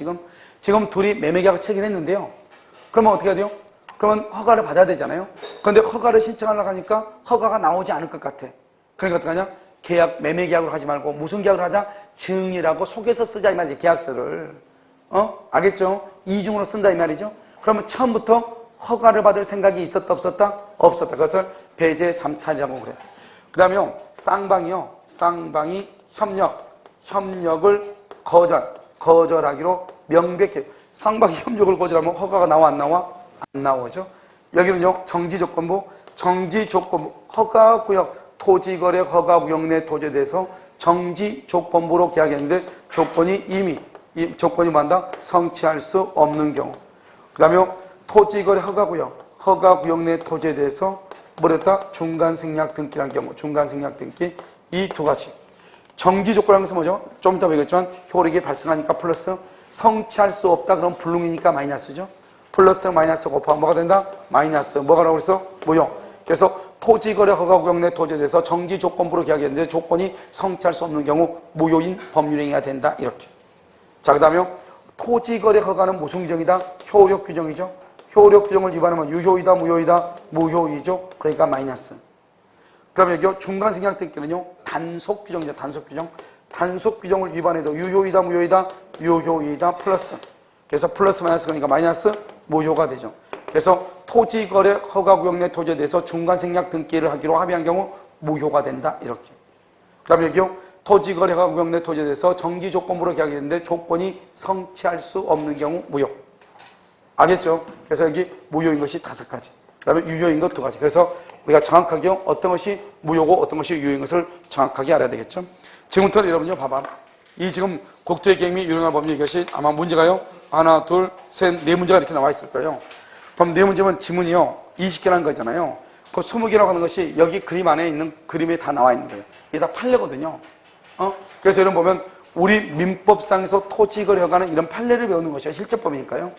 지금 둘이 매매 계약을 체결했는데요. 그러면 어떻게 해야 돼요? 그러면 허가를 받아야 되잖아요. 그런데 허가를 신청하려고 하니까 허가가 나오지 않을 것 같아. 그러니까 어떡하냐? 매매 계약으로 하지 말고 무슨 계약을 하자? 증이라고 속에서 쓰자 이 말이지. 계약서를. 알겠죠? 이중으로 쓴다 이 말이죠. 그러면 처음부터 허가를 받을 생각이 있었다 없었다? 없었다. 그것을 배제 잠탈이라고 그래요. 그 다음에 쌍방이 협력을 거절하기로 명백해. 쌍방이 협력을 거절하면 허가가 나와 안 나와? 안 나오죠. 여기는요, 정지조건부, 허가구역, 토지거래 허가구역 내 토지에 대해서 정지조건부로 계약했는데 조건이 뭐한다? 성취할 수 없는 경우. 그 다음에 토지거래 허가구역 내 토지에 대해서 뭐랬다? 중간생략 등기란 경우, 중간생략 등기. 이 두 가지. 정지조건이라는 것은 뭐죠? 좀 이따 보겠지만 효력이 발생하니까 플러스, 성취할 수 없다 그럼 불능이니까 마이너스죠. 플러스 마이너스 곱하면 뭐가 된다? 마이너스. 뭐가라고 그랬어? 무효. 그래서 토지거래 허가구역 내 토지에 대해서 정지조건부로 계약했는데 조건이 성취할 수 없는 경우 무효인 법률행위가 된다. 이렇게. 자, 그 다음에 토지거래 허가는 무슨 규정이다? 효력 규정이죠. 효력 규정을 위반하면 유효이다, 무효이다? 무효이죠. 그러니까 마이너스. 그 다음에 여기 중간생략 등기는요, 단속 규정이죠. 단속 규정. 단속 규정을 위반해도 유효이다, 무효이다? 유효이다, 플러스. 그래서 플러스 마이너스 그러니까 마이너스 무효가 되죠. 그래서 토지거래 허가구역 내 토지에 대해서 중간생략 등기를 하기로 합의한 경우 무효가 된다. 이렇게. 그 다음에 여기요. 토지거래가 구역 내 토지에 대해서 정지 조건부로 계약했는데 조건이 성취할 수 없는 경우 무효. 알겠죠? 그래서 여기 무효인 것이 5가지. 그 다음에 유효인 것 2가지. 그래서 우리가 정확하게 어떤 것이 무효고 어떤 것이 유효인 것을 정확하게 알아야 되겠죠? 지금부터 여러분요, 봐봐. 이 지금 국토의 계획 및 유형화 법률 이것이 아마 문제가요, 하나, 둘, 셋, 4문제가 이렇게 나와 있을 거예요. 그럼 4문제면 지문이요, 20개라는 거잖아요. 그 20개라고 하는 것이 여기 그림 안에 있는 그림에 다 나와 있는 거예요. 이게 다 판례거든요. 그래서 여러분 보면 우리 민법상에서 토지거래 허가는 이런 판례를 배우는 것이요, 실제법이니까요.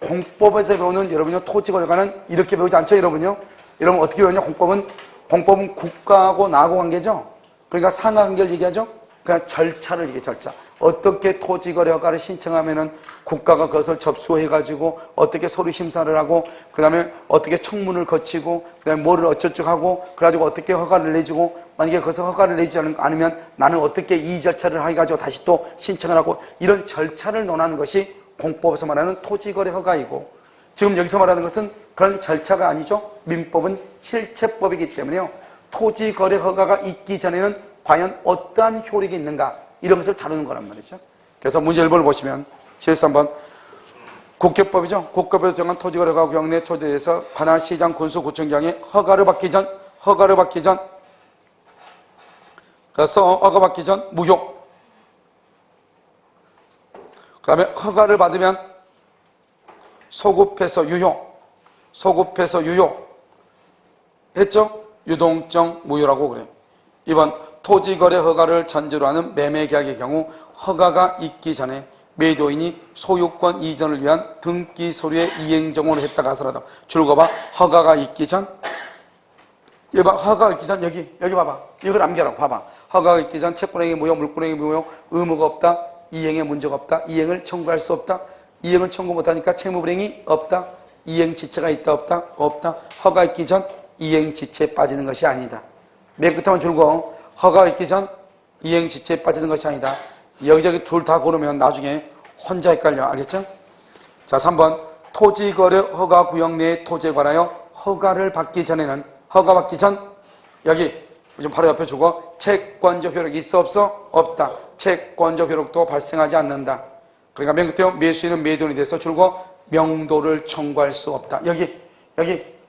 공법에서 배우는 여러분요, 토지거래 허가는 이렇게 배우지 않죠, 여러분요? 여러분 어떻게 배우냐? 공법은 국가하고 나하고 관계죠. 그러니까 상하관계를 얘기하죠. 그냥 절차를 얘기해, 절차. 어떻게 토지거래 허가를 신청하면은 국가가 그것을 접수해가지고 어떻게 서류 심사를 하고, 그 다음에 어떻게 청문을 거치고, 그 다음에 뭐를 어쩌고 하고, 그래가지고 어떻게 허가를 내주고, 만약에 그것을 허가를 내주지 않으면 나는 어떻게 이 절차를 해가지고 다시 또 신청을 하고, 이런 절차를 논하는 것이 공법에서 말하는 토지거래 허가이고, 지금 여기서 말하는 것은 그런 절차가 아니죠. 민법은 실체법이기 때문에요. 토지거래 허가가 있기 전에는 과연 어떠한 효력이 있는가, 이런 것을 다루는 거란 말이죠. 그래서 문제 1번을 보시면 73번 국회법이죠. 국회법에서 정한 토지거래 허가 구역 내 토지에 대해서 관할 시장 군수 구청장의 허가를 받기 전 그래서 허가받기 전 무효. 그 다음에 허가를 받으면 소급해서 유효. 했죠? 유동적 무효라고 그래요. 2번 토지거래 허가를 전제로 하는 매매계약의 경우 허가가 있기 전에 매도인이 소유권 이전을 위한 등기 서류에 이행정원을 했다가 하더라도 줄거봐. 허가가 있기 전, 여봐, 허가가 있기 전, 여기 봐봐. 이걸 암기하라고 봐봐. 허가가 있기 전 채권행위 무효, 물권행위 무효, 의무가 없다, 이행에 문제가 없다, 이행을 청구할 수 없다, 이행을 청구 못하니까 채무불행이 없다, 이행지체가 있다 없다, 없다. 허가 있기 전 이행지체에 빠지는 것이 아니다. 맨 끝에만 줄고 허가가 있기 전 이행지체에 빠지는 것이 아니다. 여기저기 둘 다 고르면 나중에 혼자 헷갈려. 알겠죠? 자, 3번 토지거래 허가 구역 내의 토지에 관하여 허가를 받기 전에는, 허가 받기 전, 여기 좀 바로 옆에 주고 채권적 효력이 있어 없어? 없다. 채권적 효력도 발생하지 않는다. 그러니까 맨 끝에 매수인은 매도인이 돼서 줄고 명도를 청구할 수 없다. 여기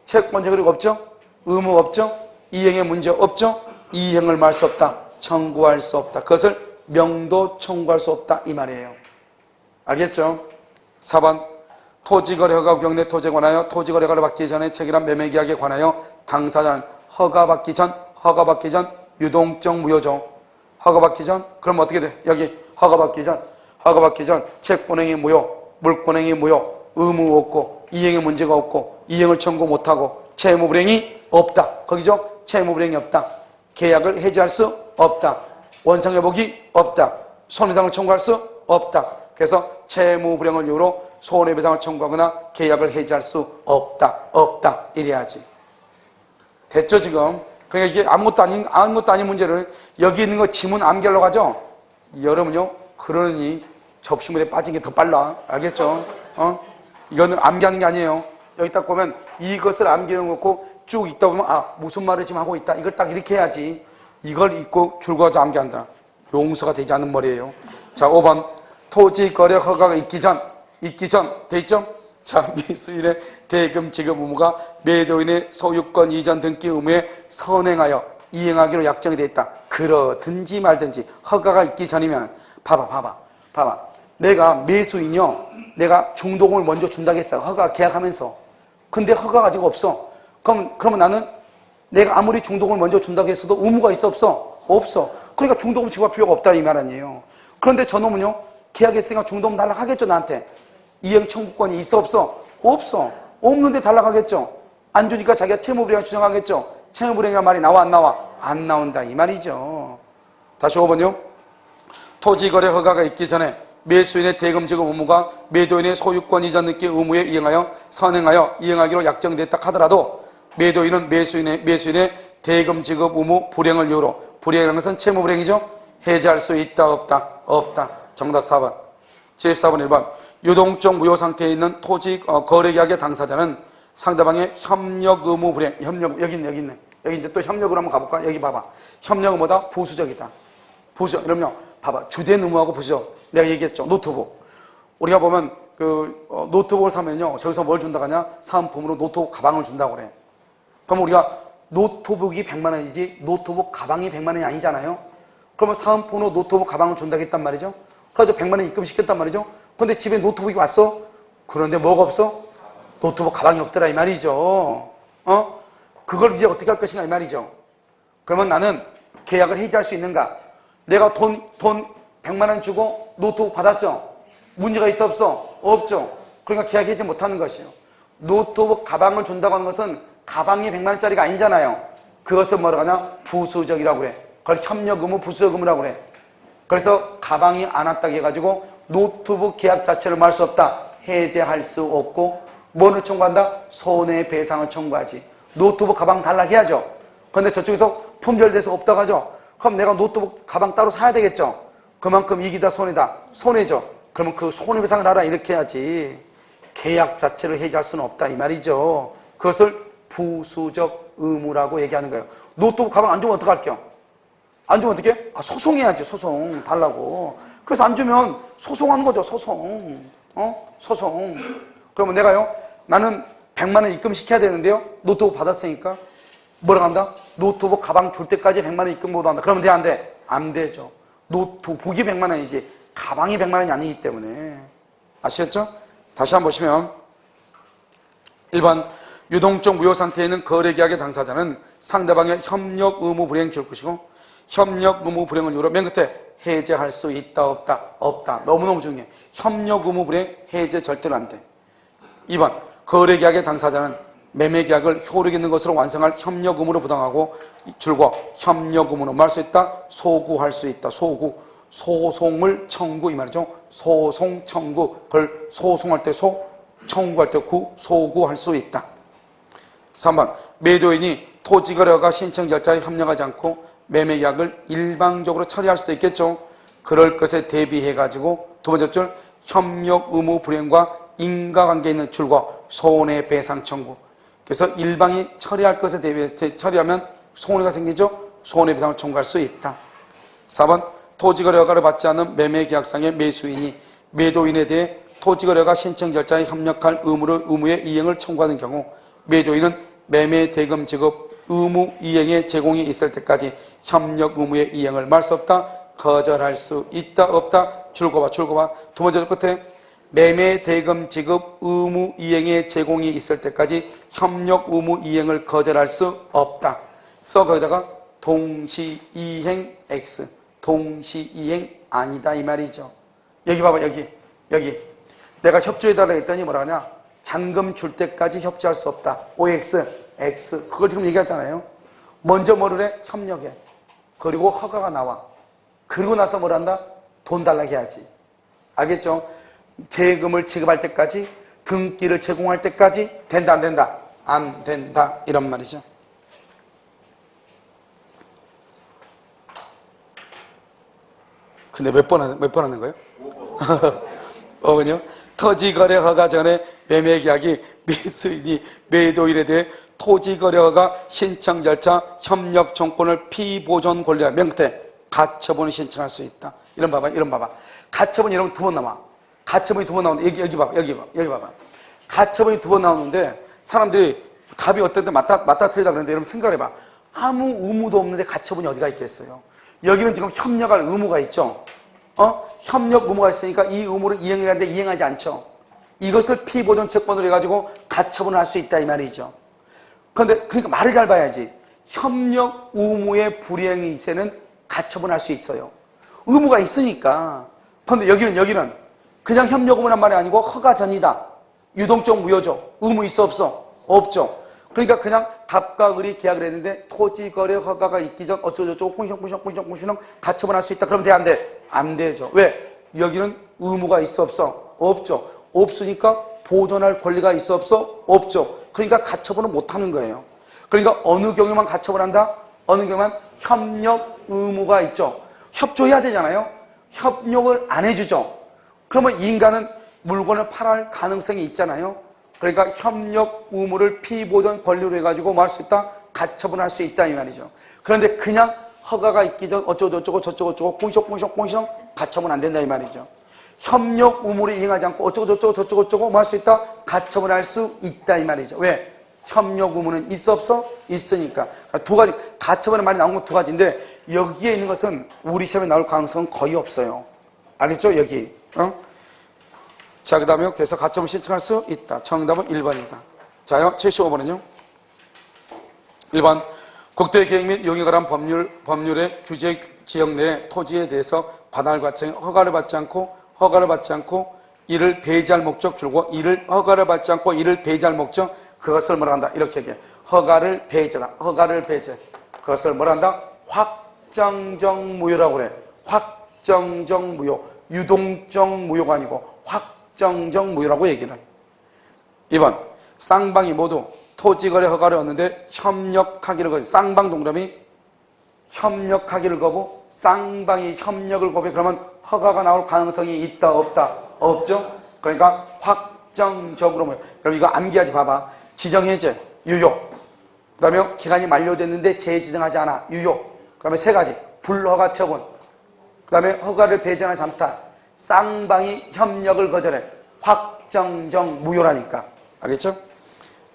채권적 효력 없죠? 의무 없죠? 이행에 문제 없죠? 이행을 말 수 없다. 청구할 수 없다. 그것을 명도 청구할 수 없다, 이 말이에요. 알겠죠? 4번 토지거래 허가 구역 내 토지에 관하여 토지거래 허가를 받기 전에 체결한 매매계약에 관하여 당사자는 허가받기 전 유동적 무효죠. 허가받기 전, 그럼 어떻게 돼? 여기 허가받기 전 채권행위 무효, 물권행위 무효, 의무 없고, 이행에 문제가 없고, 이행을 청구 못하고, 채무불행이 없다. 거기죠? 채무불행이 없다. 계약을 해지할 수 없다. 원상회복이 없다. 손해배상을 청구할 수 없다. 그래서 채무불행을 이유로 손해배상을 청구하거나 계약을 해지할 수 없다. 이래야지. 됐죠, 지금? 그러니까 이게 아무것도 아닌 문제를 여기 있는 거 지문 암기하려고 하죠? 여러분요, 그러니 접시물에 빠진 게 더 빨라. 알겠죠? 이거는 암기하는 게 아니에요. 여기 딱 보면 이것을 암기해 놓고 쭉 읽다 보면 무슨 말을 지금 하고 있다. 이걸 딱 이렇게 해야지. 이걸 읽고 줄거서 암기한다. 용서가 되지 않는 머리예요. 자, 5번 토지거래 허가가 있기 전 돼 있죠? 자, 매수인의 대금 지급 의무가 매도인의 소유권 이전 등기 의무에 선행하여 이행하기로 약정이 되어 있다. 그러든지 말든지 허가가 있기 전이면 봐봐. 내가 매수인이요, 내가 중도금을 먼저 준다고 했어. 허가 계약하면서. 근데 허가가 아직 없어. 그러면 나는 내가 아무리 중도금을 먼저 준다고 했어도 의무가 있어 없어? 없어. 그러니까 중도금 지급할 필요가 없다, 이 말 아니에요. 그런데 저놈은요, 계약했으니까 중도금 달라고 하겠죠, 나한테. 이행 청구권이 있어 없어? 없어. 없는데 달라고 하겠죠. 안 주니까 자기가 채무불이행을 주장하겠죠. 채무불이행이라는 말이 나와 안 나와? 안 나온다, 이 말이죠. 다시 5번요. 토지거래 허가가 있기 전에 매수인의 대금 지급 의무가 매도인의 소유권 이전 등기 의무에 이행하여 선행하여 이행하기로 약정됐다 하더라도 매도인은 매수인의 대금 지급 의무 불행을 이유로, 불행이라는 것은 채무불행이죠. 해지할 수 있다 없다. 정답 4번. 74번 1번 유동적 무효 상태에 있는 토지 거래계약의 당사자는 상대방의 협력 의무 불행, 여기 있네. 여기 이제 또 협력으로 한번 가볼까? 여기 봐봐. 협력은 뭐다? 부수적이다. 부수적. 이러면 봐봐. 주된 의무하고 부수적. 내가 얘기했죠. 노트북. 우리가 보면 노트북을 사면요. 저기서 뭘 준다고 하냐? 사은품으로 노트북 가방을 준다고 그래. 그럼 우리가 노트북이 100만 원이지 노트북 가방이 100만 원이 아니잖아요. 그러면 사은품으로 노트북 가방을 준다고 했단 말이죠. 그래서 100만 원 입금시켰단 말이죠. 근데 집에 노트북이 왔어? 그런데 뭐가 없어? 노트북 가방이 없더라 이 말이죠. 그걸 이제 어떻게 할 것인가 이 말이죠. 그러면 나는 계약을 해지할 수 있는가? 내가 돈 100만 원 주고 노트북 받았죠? 문제가 있어 없어? 없죠. 그러니까 계약 해지 못하는 것이요. 노트북 가방을 준다고 하는 것은 가방이 100만 원짜리가 아니잖아요. 그것을 뭐라고 하냐? 부수적이라고 그래. 그걸 협력 의무, 부수적 의무라고 그래. 그래서 가방이 안 왔다고 해가지고 노트북 계약 자체를 말 수 없다. 해제할 수 없고 뭐를 청구한다? 손해배상을 청구하지. 노트북 가방 달라해야죠. 그런데 저쪽에서 품절돼서 없다고 하죠. 그럼 내가 노트북 가방 따로 사야 되겠죠. 그만큼 이기다 손해다. 손해죠. 그러면 그 손해배상을 하라 이렇게 해야지. 계약 자체를 해지할 수는 없다 이 말이죠. 그것을 부수적 의무라고 얘기하는 거예요. 노트북 가방 안 주면 어떡할게요? 안 주면 어떡해? 소송해야지. 소송 달라고. 그래서 안 주면 소송하는 거죠. 소송. 소송. 그러면 내가요, 나는 100만 원 입금시켜야 되는데요. 노트북 받았으니까 뭐라고 한다? 노트북 가방 줄 때까지 100만 원 입금 못 한다. 그러면 돼? 안 돼? 안 되죠. 노트북이 100만 원이지 가방이 100만 원이 아니기 때문에. 아시겠죠? 다시 한번 보시면 일반 유동적 무효 상태에 있는 거래계약의 당사자는 상대방의 협력 의무 불이행 줄 것이고 협력 의무 불이행을 이유로 맨 끝에 해제할 수 있다 없다? 없다. 너무너무 중요해. 협력 의무 불이행 해제 절대로 안 돼. 2번 거래계약의 당사자는 매매계약을 효력 있는 것으로 완성할 협력 의무로 부당하고 줄과 협력 의무는 말 수 있다? 소구할 수 있다. 소구. 소송을 청구 이 말이죠. 소송 청구. 그걸 소송할 때 소, 청구할 때 구, 소구할 수 있다. 3번 매도인이 토지거래가 신청 절차에 협력하지 않고 매매계약을 일방적으로 처리할 수도 있겠죠. 그럴 것에 대비해가지고 두 번째 줄 협력 의무 불이행과 인과관계 있는 줄과 손해배상 청구. 그래서 일방이 처리할 것에 대비해 처리하면 손해가 생기죠. 손해배상을 청구할 수 있다. 4번 토지거래 허가를 받지 않은 매매계약상의 매수인이 매도인에 대해 토지거래가 신청 절차에 협력할 의무의 이행을 청구하는 경우 매도인은 매매 대금 지급 의무 이행의 제공이 있을 때까지 협력 의무의 이행을 말 수 없다. 거절할 수 있다 없다. 줄거봐. 두 번째 끝에 매매 대금 지급 의무 이행의 제공이 있을 때까지 협력 의무 이행을 거절할 수 없다. 그래서 거기다가 동시이행 X. 동시이행 아니다 이 말이죠. 여기 봐봐. 여기 내가 협조해달라고 했더니 뭐라 하냐? 잔금 줄 때까지 협조할 수 없다. OX, X. 그걸 지금 얘기하잖아요. 먼저 뭐를 해? 협력해. 그리고 허가가 나와. 그리고 나서 뭘 한다? 돈 달라고 해야지. 알겠죠? 세금을 지급할 때까지, 등기를 제공할 때까지 된다 안 된다? 안 된다. 이런 말이죠. 근데 몇 번 하는 거예요? 5번이요? 토지거래 허가 전에 매매계약이 매수인이 매도인에 대해 토지거래허가 신청 절차 협력 청구권을 피보존 권리라 맨 끝에 가처분을 신청할 수 있다. 이런 봐봐. 가처분 이러면 두 번 나와. 가처분이 두 번 나오는데 여기 봐봐. 가처분이 두 번 나오는데 사람들이 답이 어떨 때 맞다 틀리다 그러는데 여러분 생각해봐. 아무 의무도 없는데 가처분이 어디가 있겠어요? 여기는 지금 협력할 의무가 있죠. 협력 의무가 있으니까 이 의무를 이행해야 하는데 이행하지 않죠. 이것을 피보존 채권으로 해가지고 가처분을 할 수 있다 이 말이죠. 그러니까 말을 잘 봐야지. 협력 의무의 불이행이 있으면 가처분할 수 있어요. 의무가 있으니까. 그런데 여기는 그냥 협력 의무란 말이 아니고 허가 전이다. 유동적 무효죠. 의무 있어 없어? 없죠. 그러니까 그냥 갑과 을이 계약을 했는데 토지거래 허가가 있기 전 어쩌고저쩌고 꿍시렁 가처분할 수 있다. 그러면 돼 안 돼? 안 되죠. 왜? 여기는 의무가 있어 없어? 없죠. 없으니까 보존할 권리가 있어 없어? 없죠. 그러니까 가처분을 못하는 거예요. 그러니까 어느 경우만 가처분한다? 어느 경우만 협력 의무가 있죠. 협조해야 되잖아요. 협력을 안 해주죠. 그러면 이 인간은 물건을 팔할 가능성이 있잖아요. 그러니까 협력 의무를 피보존 권리로 해가지고 뭐 할 수 있다? 가처분할 수 있다 이 말이죠. 그런데 그냥 허가가 있기 전 어쩌고저쩌고 저쩌고저쩌고 꽁시렁꽁시렁꽁시렁 가처분 안 된다 이 말이죠. 협력 의무를 이행하지 않고 어쩌고저쩌고 저쩌고저쩌고 뭐 할 수 있다? 가처분할 수 있다 이 말이죠. 왜? 협력 의무는 있어 없어? 있으니까. 두 가지, 가처분의 말이 나온 건 두 가지인데 여기에 있는 것은 우리 시험에 나올 가능성은 거의 없어요. 알겠죠? 여기. 자, 그 다음에 그래서 가처분 신청할 수 있다. 정답은 1번이다. 자요, 75번은요. 1번. 국토계획 및 용역에 관한 법률의 규제 지역 내 토지에 대해서 관할 과정에 허가를 받지 않고 이를 배제할 목적 줄고 이를 허가를 받지 않고 이를 배제할 목적 그것을 뭐라 한다? 이렇게 얘기해. 허가를 배제다. 허가를 배제. 그것을 뭐라 한다? 확정적 무효라고 그래. 확정적 무효. 유동적 무효가 아니고 확정적 무효라고 얘기를 해. 2번. 쌍방이 모두 토지거래 허가를 얻는데 협력하기를 거부. 쌍방 동그라미 협력하기를 거부. 쌍방이 협력을 거부해. 그러면 허가가 나올 가능성이 있다 없다? 없죠? 그러니까 확정적으로 뭐예요? 그럼 이거 암기하지 봐봐. 지정해제, 유효. 그 다음에 기간이 만료됐는데 재지정하지 않아. 유효. 그 다음에 세 가지. 불허가 처분. 그 다음에 허가를 배제하는 잠탈. 쌍방이 협력을 거절해. 확정적 무효라니까. 알겠죠?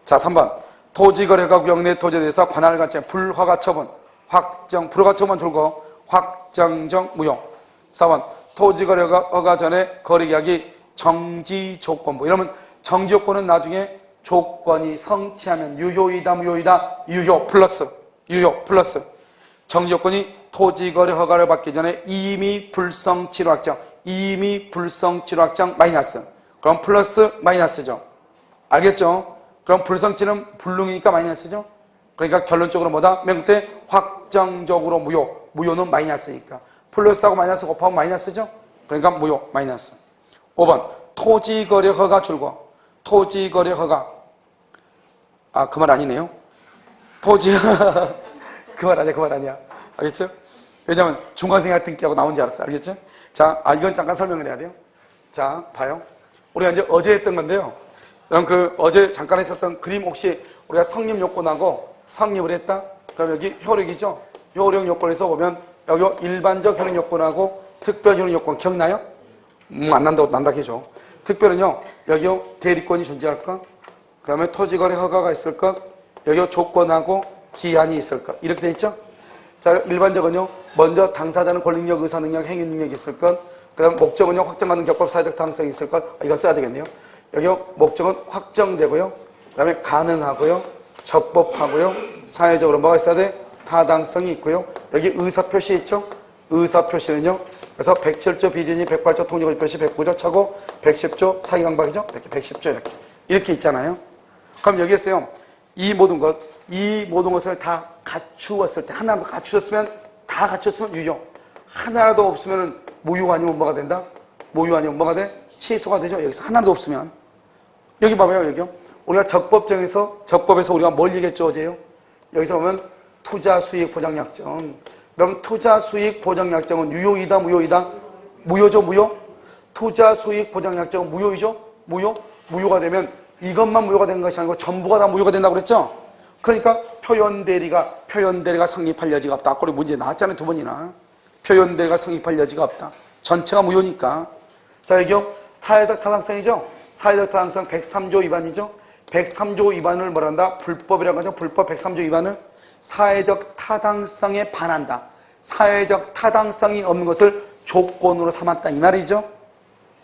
자, 3번. 토지거래가 구역 내 토지에 대해서 관할 가치 불허가 처분. 불허가 처분 줄고 확정적 무효. 4번. 토지거래가 허가 전에 거래계약이 정지 조건부. 이러면 정지 조건은 나중에 조건이 성취하면 유효이다 무효이다? 유효 플러스. 정지 조건이 토지거래 허가를 받기 전에 이미 불성치로 확정. 마이너스. 그럼 플러스 마이너스죠. 알겠죠? 그럼 불성치는 불능이니까 마이너스죠. 그러니까 결론적으로 뭐다? 맨 끝에 확정적으로 무효. 무효는 마이너스니까. 플러스하고 마이너스 곱하면 마이너스죠. 그러니까 무효 마이너스. 5번. 토지거래 허가 줄고 토지거래 허가. 그 말 아니네요. 그 말 아니야. 알겠죠? 왜냐면 중간생 할등기하고 나온 줄 알았어. 알겠죠? 자, 이건 잠깐 설명을 해야 돼요. 자, 봐요. 우리가 이제 어제 했던 건데요. 그럼 어제 잠깐 했었던 그림 혹시 우리가 성립 요건하고 성립을 했다? 그럼 여기 효력이죠? 효력 요건에서 보면 여기 일반적 효력 요건하고 특별 효력 요건 기억나요? 안 난다고 난다 해줘. 특별은요, 여기 대리권이 존재할 것, 그 다음에 토지거래 허가가 있을 것, 여기 조건하고 기한이 있을 것. 이렇게 돼 있죠? 자, 일반적은요, 먼저 당사자는 권리능력, 의사능력, 행위능력이 있을 것, 그 다음 목적은요, 확정받는 격법, 사회적 타당성이 있을 것. 이거 써야 되겠네요. 여기 목적은 확정되고요, 그 다음에 가능하고요, 적법하고요, 사회적으로 뭐가 있어야 돼? 타당성이 있고요. 여기 의사표시 있죠? 의사표시는요, 그래서 107조 비리니 108조 통일표시 109조 차고 110조 사기강박이죠? 이렇게 110조 이렇게 있잖아요. 그럼 여기에서요, 이 모든 것을 다 갖추었을 때, 하나라도 갖추었으면, 다 갖췄으면 유효. 하나라도 없으면 무효 아니면 뭐가 된다? 무효 아니면 뭐가 돼? 취소가 되죠. 여기서 하나라도 없으면. 여기 봐봐요, 여기요. 우리가 적법에서 우리가 뭘 얘기했죠, 어제요? 여기서 보면 투자수익보장약정. 그럼 투자수익보장약정은 유효이다, 무효이다? 무효죠, 무효? 투자수익보장약정은 무효이죠? 무효가 되면 이것만 무효가 되는 것이 아니고 전부가 다 무효가 된다고 그랬죠? 그러니까 표현대리가 성립할 여지가 없다. 아까 우리 문제 나왔잖아요, 두 번이나. 표현대리가 성립할 여지가 없다. 전체가 무효니까. 자, 여기요. 사회적 타당성이죠? 사회적 타당성 103조 위반이죠? 103조 위반을 뭐란다? 불법이라고 하죠? 불법 103조 위반을 사회적 타당성에 반한다. 사회적 타당성이 없는 것을 조건으로 삼았다. 이 말이죠?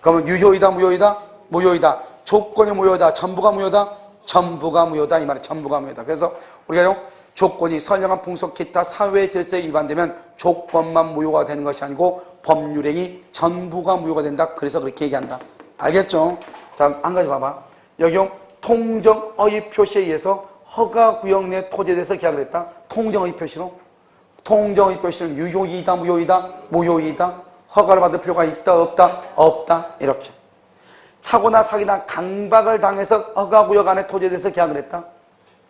그러면 유효이다, 무효이다? 무효이다. 조건이 무효다. 전부가 무효다? 전부가 무효다. 이 말이 전부가 무효다. 그래서 우리가요, 조건이 선량한 풍속 기타 사회 질서에 위반되면 조건만 무효가 되는 것이 아니고 법률행위 전부가 무효가 된다. 그래서 그렇게 얘기한다. 알겠죠? 자, 한 가지 봐봐. 여기요, 통정어의 표시에 의해서 허가구역 내 토지에 대해서 계약을 했다. 통정어의 표시로. 통정어의 표시는 유효이다, 무효이다? 무효이다. 허가를 받을 필요가 있다, 없다? 없다. 이렇게. 차고나 사기나 강박을 당해서 허가구역 안에 토지에 대해서 계약을 했다.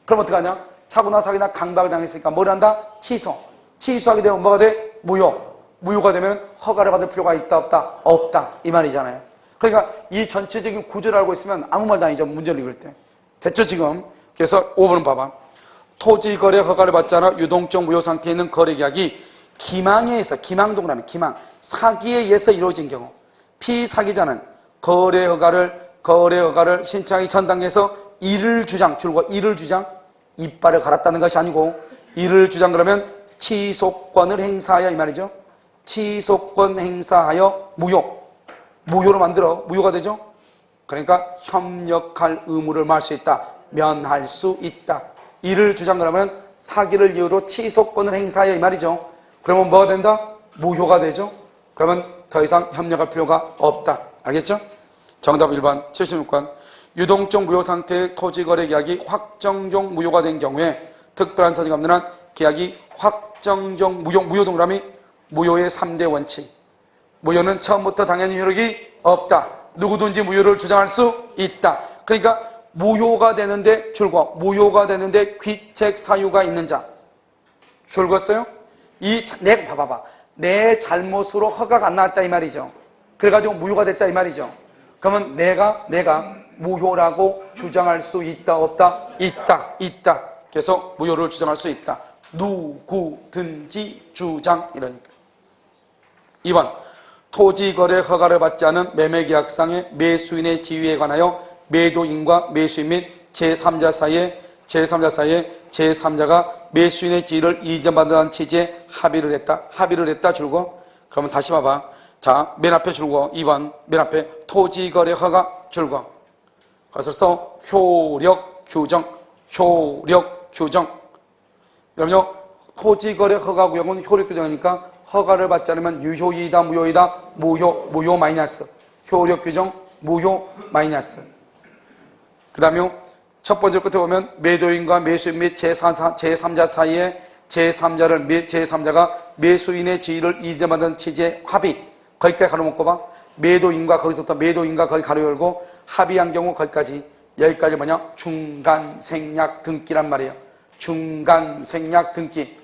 그럼 어떡하냐? 차고나 사기나 강박을 당했으니까 뭘 한다? 취소. 취소하게 되면 뭐가 돼? 무효. 무효가 되면 허가를 받을 필요가 있다, 없다? 없다. 이 말이잖아요. 그러니까 이 전체적인 구조를 알고 있으면 아무 말도 아니죠. 문제를 읽을 때. 됐죠, 지금? 그래서 5번은 봐봐. 토지 거래 허가를 받지 않아 유동적 무효 상태에 있는 거래 계약이 기망에 의해서, 기망 동그라미, 기망, 사기에 의해서 이루어진 경우, 피사기자는 거래 허가를 신청하기 전 단계에서 이를 주장, 줄과 이를 주장, 이빨을 갈았다는 것이 아니고 이를 주장 그러면 취소권을 행사하여 이 말이죠. 취소권 행사하여 무효로 만들어 무효가 되죠. 그러니까 협력할 의무를 말할 수 있다, 면할 수 있다. 이를 주장 그러면 사기를 이유로 취소권을 행사하여 이 말이죠. 그러면 뭐가 된다? 무효가 되죠. 그러면 더 이상 협력할 필요가 없다. 알겠죠? 정답 1번 76번. 유동적 무효 상태의 토지거래 계약이 확정적 무효가 된 경우에 특별한 사정이 없는 한 계약이 확정적 무효 동그라미 무효의 3대 원칙. 무효는 처음부터 당연히 효력이 없다. 누구든지 무효를 주장할 수 있다. 그러니까 무효가 되는데 줄과 무효가 되는데 귀책 사유가 있는 자. 줄었어요? 봐봐. 내 잘못으로 허가가 안 나왔다 이 말이죠. 그래가지고 무효가 됐다 이 말이죠. 그러면 내가 무효라고 주장할 수 있다 없다? 있다. 그래서 무효를 주장할 수 있다. 누구든지 주장 이러니까. 2번. 토지거래 허가를 받지 않은 매매계약상의 매수인의 지위에 관하여 매도인과 매수인 및 제3자 사이에 제3자가 매수인의 지위를 이전받는 취지에 합의를 했다 줄고. 그러면 다시 봐봐. 자, 맨 앞에 줄고 2번 맨 앞에 토지거래 허가 줄고. 그래서 써 효력 규정. 그럼요, 토지거래 허가구역은 효력 규정이니까 허가를 받지 않으면 유효이다 무효이다? 무효 마이너스. 효력 규정 무효 마이너스. 그 다음에 첫 번째 끝에 보면 매도인과 매수인 및 제3자 사이에 제3자가 매수인의 지위를 이전받는 취지의 합의. 거기까지 가로 묶고 봐. 거기서부터 매도인과 거기 가로 열고 합의한 경우 거기까지. 여기까지 뭐냐? 중간 생략 등기란 말이에요. 중간 생략 등기.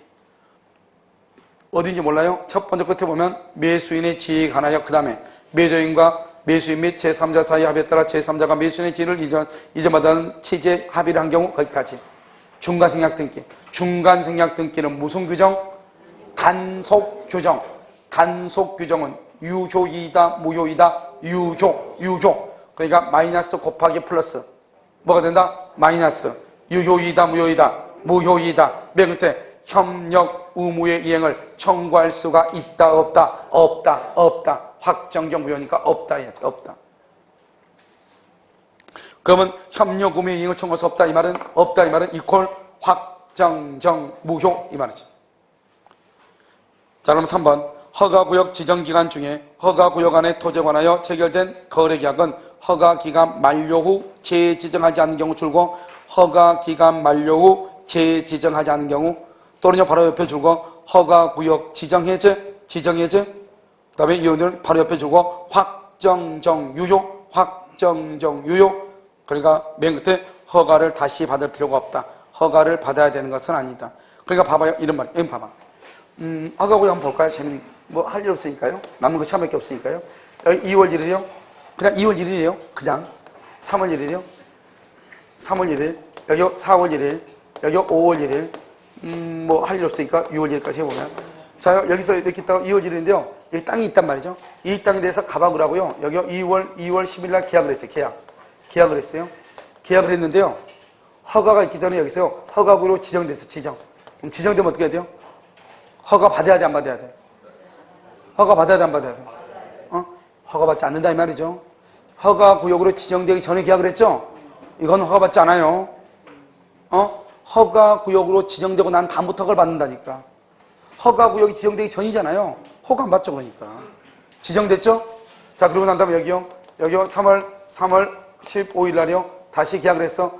어딘지 몰라요? 첫 번째 끝에 보면 매수인의 지위에 관하여, 그 다음에 매도인과 매수인 및 제3자 사이 합의에 따라 제3자가 매수인의 지위를 이전받는 취지의 합의를 한 경우 거기까지. 중간 생략 등기. 중간 생략 등기는 무슨 규정? 단속 규정. 단속 규정은 유효이다 무효이다? 유효. 그러니까 마이너스 곱하기 플러스. 뭐가 된다? 마이너스. 유효이다 무효이다? 무효이다. 맨 끝에 협력 의무의 이행을 청구할 수가 있다 없다? 없다. 확정적 무효니까 없다 해야지. 없다. 그러면 협력 의무의 이행을 청구할 수 없다 이 말은 없다 이 말은 이퀄 확정적 무효 이 말이지. 자, 그럼 3번. 허가구역 지정기간 중에 허가구역 안에 토지에 관하여 체결된 거래계약은 허가기간 만료 후 재지정하지 않는 경우 줄고, 허가기간 만료 후 재지정하지 않는 경우, 또는요 바로 옆에 줄고 허가구역 지정해제, 그 다음에 이혼을 바로 옆에 줄고 확정적 유효. 그러니까 맨 끝에 허가를 다시 받을 필요가 없다. 허가를 받아야 되는 것은 아니다. 그러니까 봐봐요. 이런 말이에요. 여기 봐봐. 허가구역 한번 볼까요? 재밌는 뭐 할 일 없으니까요. 남은 거 시험밖에 없으니까요. 여기 2월 1일이요. 그냥 2월 1일이에요. 그냥 3월 1일이요. 3월 1일. 여기 4월 1일. 여기 5월 1일. 뭐 할 일 없으니까 6월 1일까지 해보면. 자, 여기서 이렇게 있다가 2월 1일인데요. 여기 땅이 있단 말이죠. 이 땅에 대해서 가박을 하고요. 여기 2월 10일 날 계약을 했어요. 계약을 했어요. 계약을 했는데요. 허가가 있기 전에 여기서 허가구로 지정됐어요. 그럼 지정되면 어떻게 해야 돼요? 허가 받아야 돼, 안 받아야 돼? 허가 받아야 돼, 안 받아야 돼? 허가 받지 않는다 이 말이죠. 허가구역으로 지정되기 전에 계약을 했죠? 이건 허가 받지 않아요. 허가구역으로 지정되고 난 다음부터 허가를 받는다니까. 허가구역이 지정되기 전이잖아요. 허가 안 받죠, 그러니까. 지정됐죠? 자, 그러고 난 다음에 여기요. 3월 15일 날이요. 다시 계약을 했어.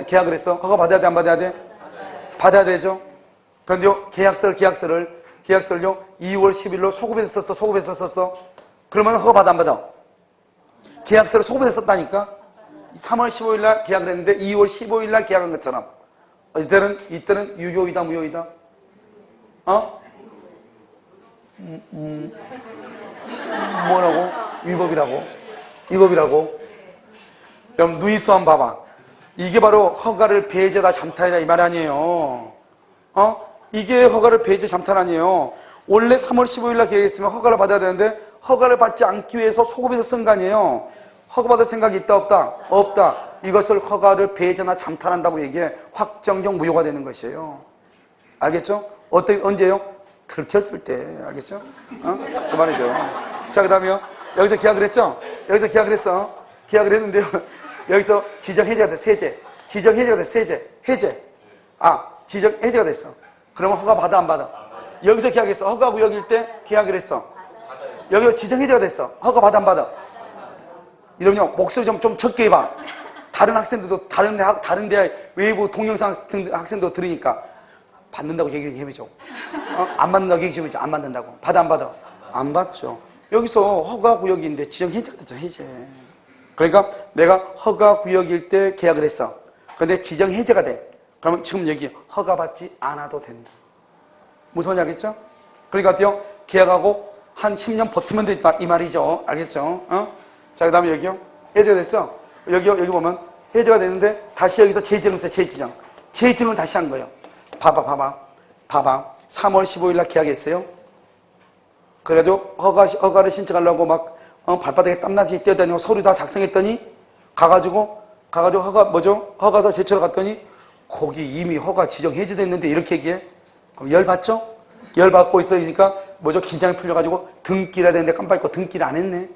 계약을 했어. 허가 받아야 돼, 안 받아야 돼? 받아야 되죠? 그런데요, 계약서를요, 2월 10일로 소급해서 썼어. 그러면 허가 받아, 안 받아? 계약서를 소급해서 썼다니까? 3월 15일 날 계약을 했는데 2월 15일 날 계약한 것처럼. 이때는 유효이다, 무효이다? 뭐라고? 위법이라고? 그럼 누이수 한번 봐봐. 이게 바로 허가를 배제다 잠탈이다 이 말 아니에요. 이게 허가를 배제 잠탈 아니에요. 원래 3월 15일 날 계획했으면 허가를 받아야 되는데 허가를 받지 않기 위해서 소급해서 쓴 거 아니에요. 허가받을 생각이 있다 없다? 없다. 이것을 허가를 배제나 잠탈한다고 얘기해. 확정적 무효가 되는 것이에요. 알겠죠? 언제요? 들켰을 때. 알겠죠? 그 말이죠. 자, 그 다음에요. 여기서 계약을 했죠? 여기서 계약을 했어. 계약을 했는데요. 여기서 지정 해제가 됐어. 해제. 지정 해제가 됐어. 해제. 지정 해제가 됐어. 그러면 허가 받아 안 받아? 여기서 계약했어. 허가 구역일 때 계약을 했어. 여기서 지정 해제가 됐어. 허가 받아 안 받아? 이러면요. 목소리 좀 적게 해봐. 다른 학생들도 다른 대학 외부 동영상 학생도 들으니까 받는다고 얘기를 해보죠. 안 받는다고 얘기 좀 해보죠. 안 받는다고. 받아 안 받아? 안 받죠. 여기서 허가 구역인데 지정 해제가 됐잖아. 해제. 그러니까 내가 허가 구역일 때 계약을 했어. 근데 지정 해제가 돼. 그러면 지금 여기 허가받지 않아도 된다. 무슨 말인지 알겠죠? 그러니까 어때요? 계약하고 한 10년 버티면 된다 이 말이죠. 알겠죠? 자, 그 다음에 여기요. 해제가 됐죠? 여기 보면 해제가 됐는데 다시 여기서 재지정을 써요. 재지정을 다시 한 거예요. 봐봐. 3월 15일 날 계약했어요. 그래가지고 허가를 신청하려고 막 발바닥에 땀나지 뛰어다니고 서류 다 작성했더니 가가지고 허가서 제출을 갔더니 거기 이미 허가 지정 해제됐는데 이렇게 얘기해. 그럼 열받죠? 열받고 있으니까 긴장이 풀려가지고 등기를 해야 되는데 깜빡 잊고 등기를 안 했네.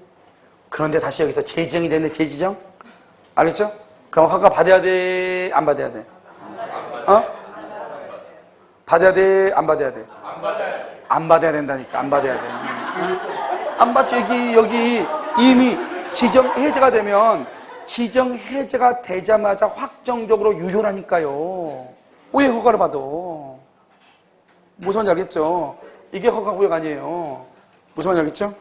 그런데 다시 여기서 재지정이 됐네. 재지정. 알겠죠? 그럼 허가 받아야 돼? 안 받아야 돼? 받아야 돼? 안 받아야 돼? 안 받아야 된다니까. 안 받아야 돼. 안 받죠. 여기 이미 지정 해제가 되면 지정 해제가 되자마자 확정적으로 유효라니까요. 왜 허가를 받아? 무슨 말인지 알겠죠? 이게 허가 구역 아니에요. 무슨 말인지 알겠죠?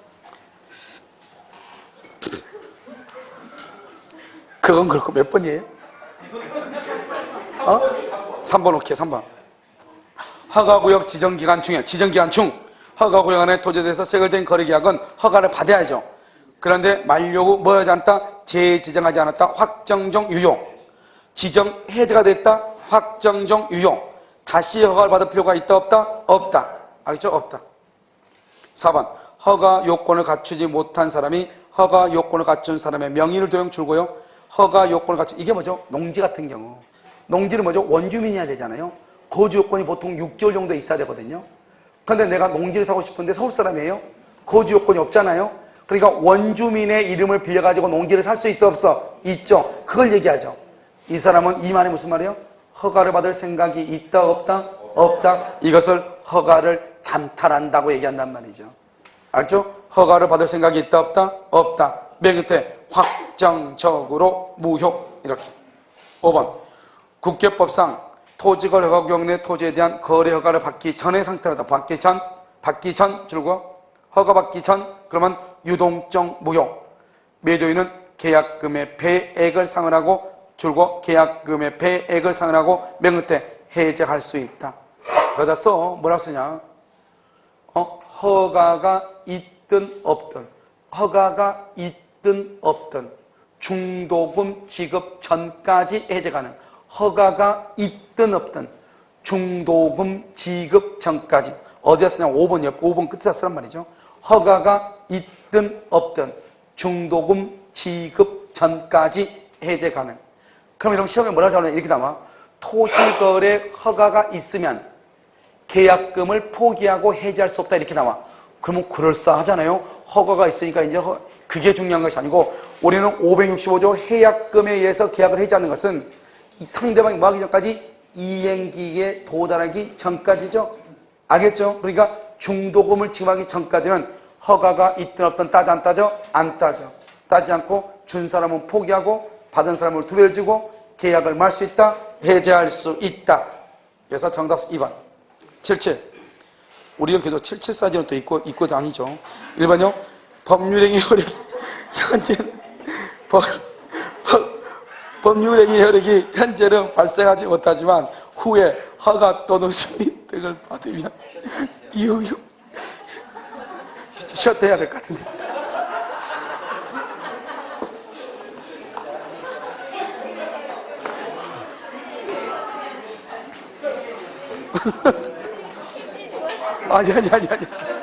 그건 그렇고 몇 번이에요? 3번 오케이. 3번. 허가구역 지정기간 중에 지정기간 중 허가구역 안에 토지에서 체결된 거래계약은 허가를 받아야죠. 그런데 만료 후 뭐 하지 않았다? 재지정하지 않았다? 확정적 유효. 지정 해제가 됐다? 확정적 유효. 다시 허가를 받을 필요가 있다 없다? 없다. 알겠죠? 없다. 4번. 허가 요건을 갖추지 못한 사람이 허가 요건을 갖춘 사람의 명의를 도용 줄고요. 허가 요건을 갖춘 이게 뭐죠? 농지 같은 경우. 농지는 뭐죠? 원주민이어야 되잖아요. 거주 요건이 보통 6개월 정도 있어야 되거든요. 그런데 내가 농지를 사고 싶은데 서울 사람이에요. 거주 요건이 없잖아요. 그러니까 원주민의 이름을 빌려가지고 농지를 살 수 있어 없어? 있죠. 그걸 얘기하죠. 이 사람은 이 말이 무슨 말이에요? 허가를 받을 생각이 있다 없다? 없다. 이것을 허가를 잠탈한다고 얘기한단 말이죠. 알죠? 허가를 받을 생각이 있다 없다? 없다. 맨 끝에 확정적으로 무효. 이렇게. 5번. 국계법상 토지거래 허가구역 내 토지에 대한 거래 허가를 받기 전의 상태라다. 받기 전 줄고 허가 받기 전 그러면 유동적 무효. 매도인은 계약금의 배액을 상환하고 줄고 계약금의 배액을 상환하고 맨 끝에 해제할 수 있다. 거기다 써. 뭐라고 쓰냐? 허가가 있든 없든 허가가 있든 없든 중도금 지급 전까지 해제 가능. 허가가 있든 없든 중도금 지급 전까지. 어디다 쓰냐? 5번 끝에다 쓰란 말이죠. 허가가 있든 없든 중도금 지급 전까지 해제 가능. 그럼 여러분 시험에 뭐라고 하냐? 이렇게 나와. 토지거래 허가가 있으면 계약금을 포기하고 해지할 수 없다. 이렇게 나와. 그러면 그럴싸하잖아요. 허가가 있으니까 이제 그게 중요한 것이 아니고 우리는 565조 해약금에 의해서 계약을 해지하는 것은 상대방이 뭐 하기 전까지 이행기에 도달하기 전까지죠. 알겠죠? 그러니까 중도금을 지급하기 전까지는 허가가 있든 없든 따져 안 따져? 안 따져. 따지 않고 준 사람은 포기하고 받은 사람을 두 배를 주고 계약을 말 수 있다. 해제할 수 있다. 그래서 정답 2번. 77. 우리 이렇게도 77 사진은 또 있고도 아니죠. 1번요. 법률행위 효력이 현재는 법률행위 효력이 현재는 발생하지 못하지만 후에 허가 또는 승인 등을 받으면 이후 쉬었다 해야 될 것 같은데. 아니.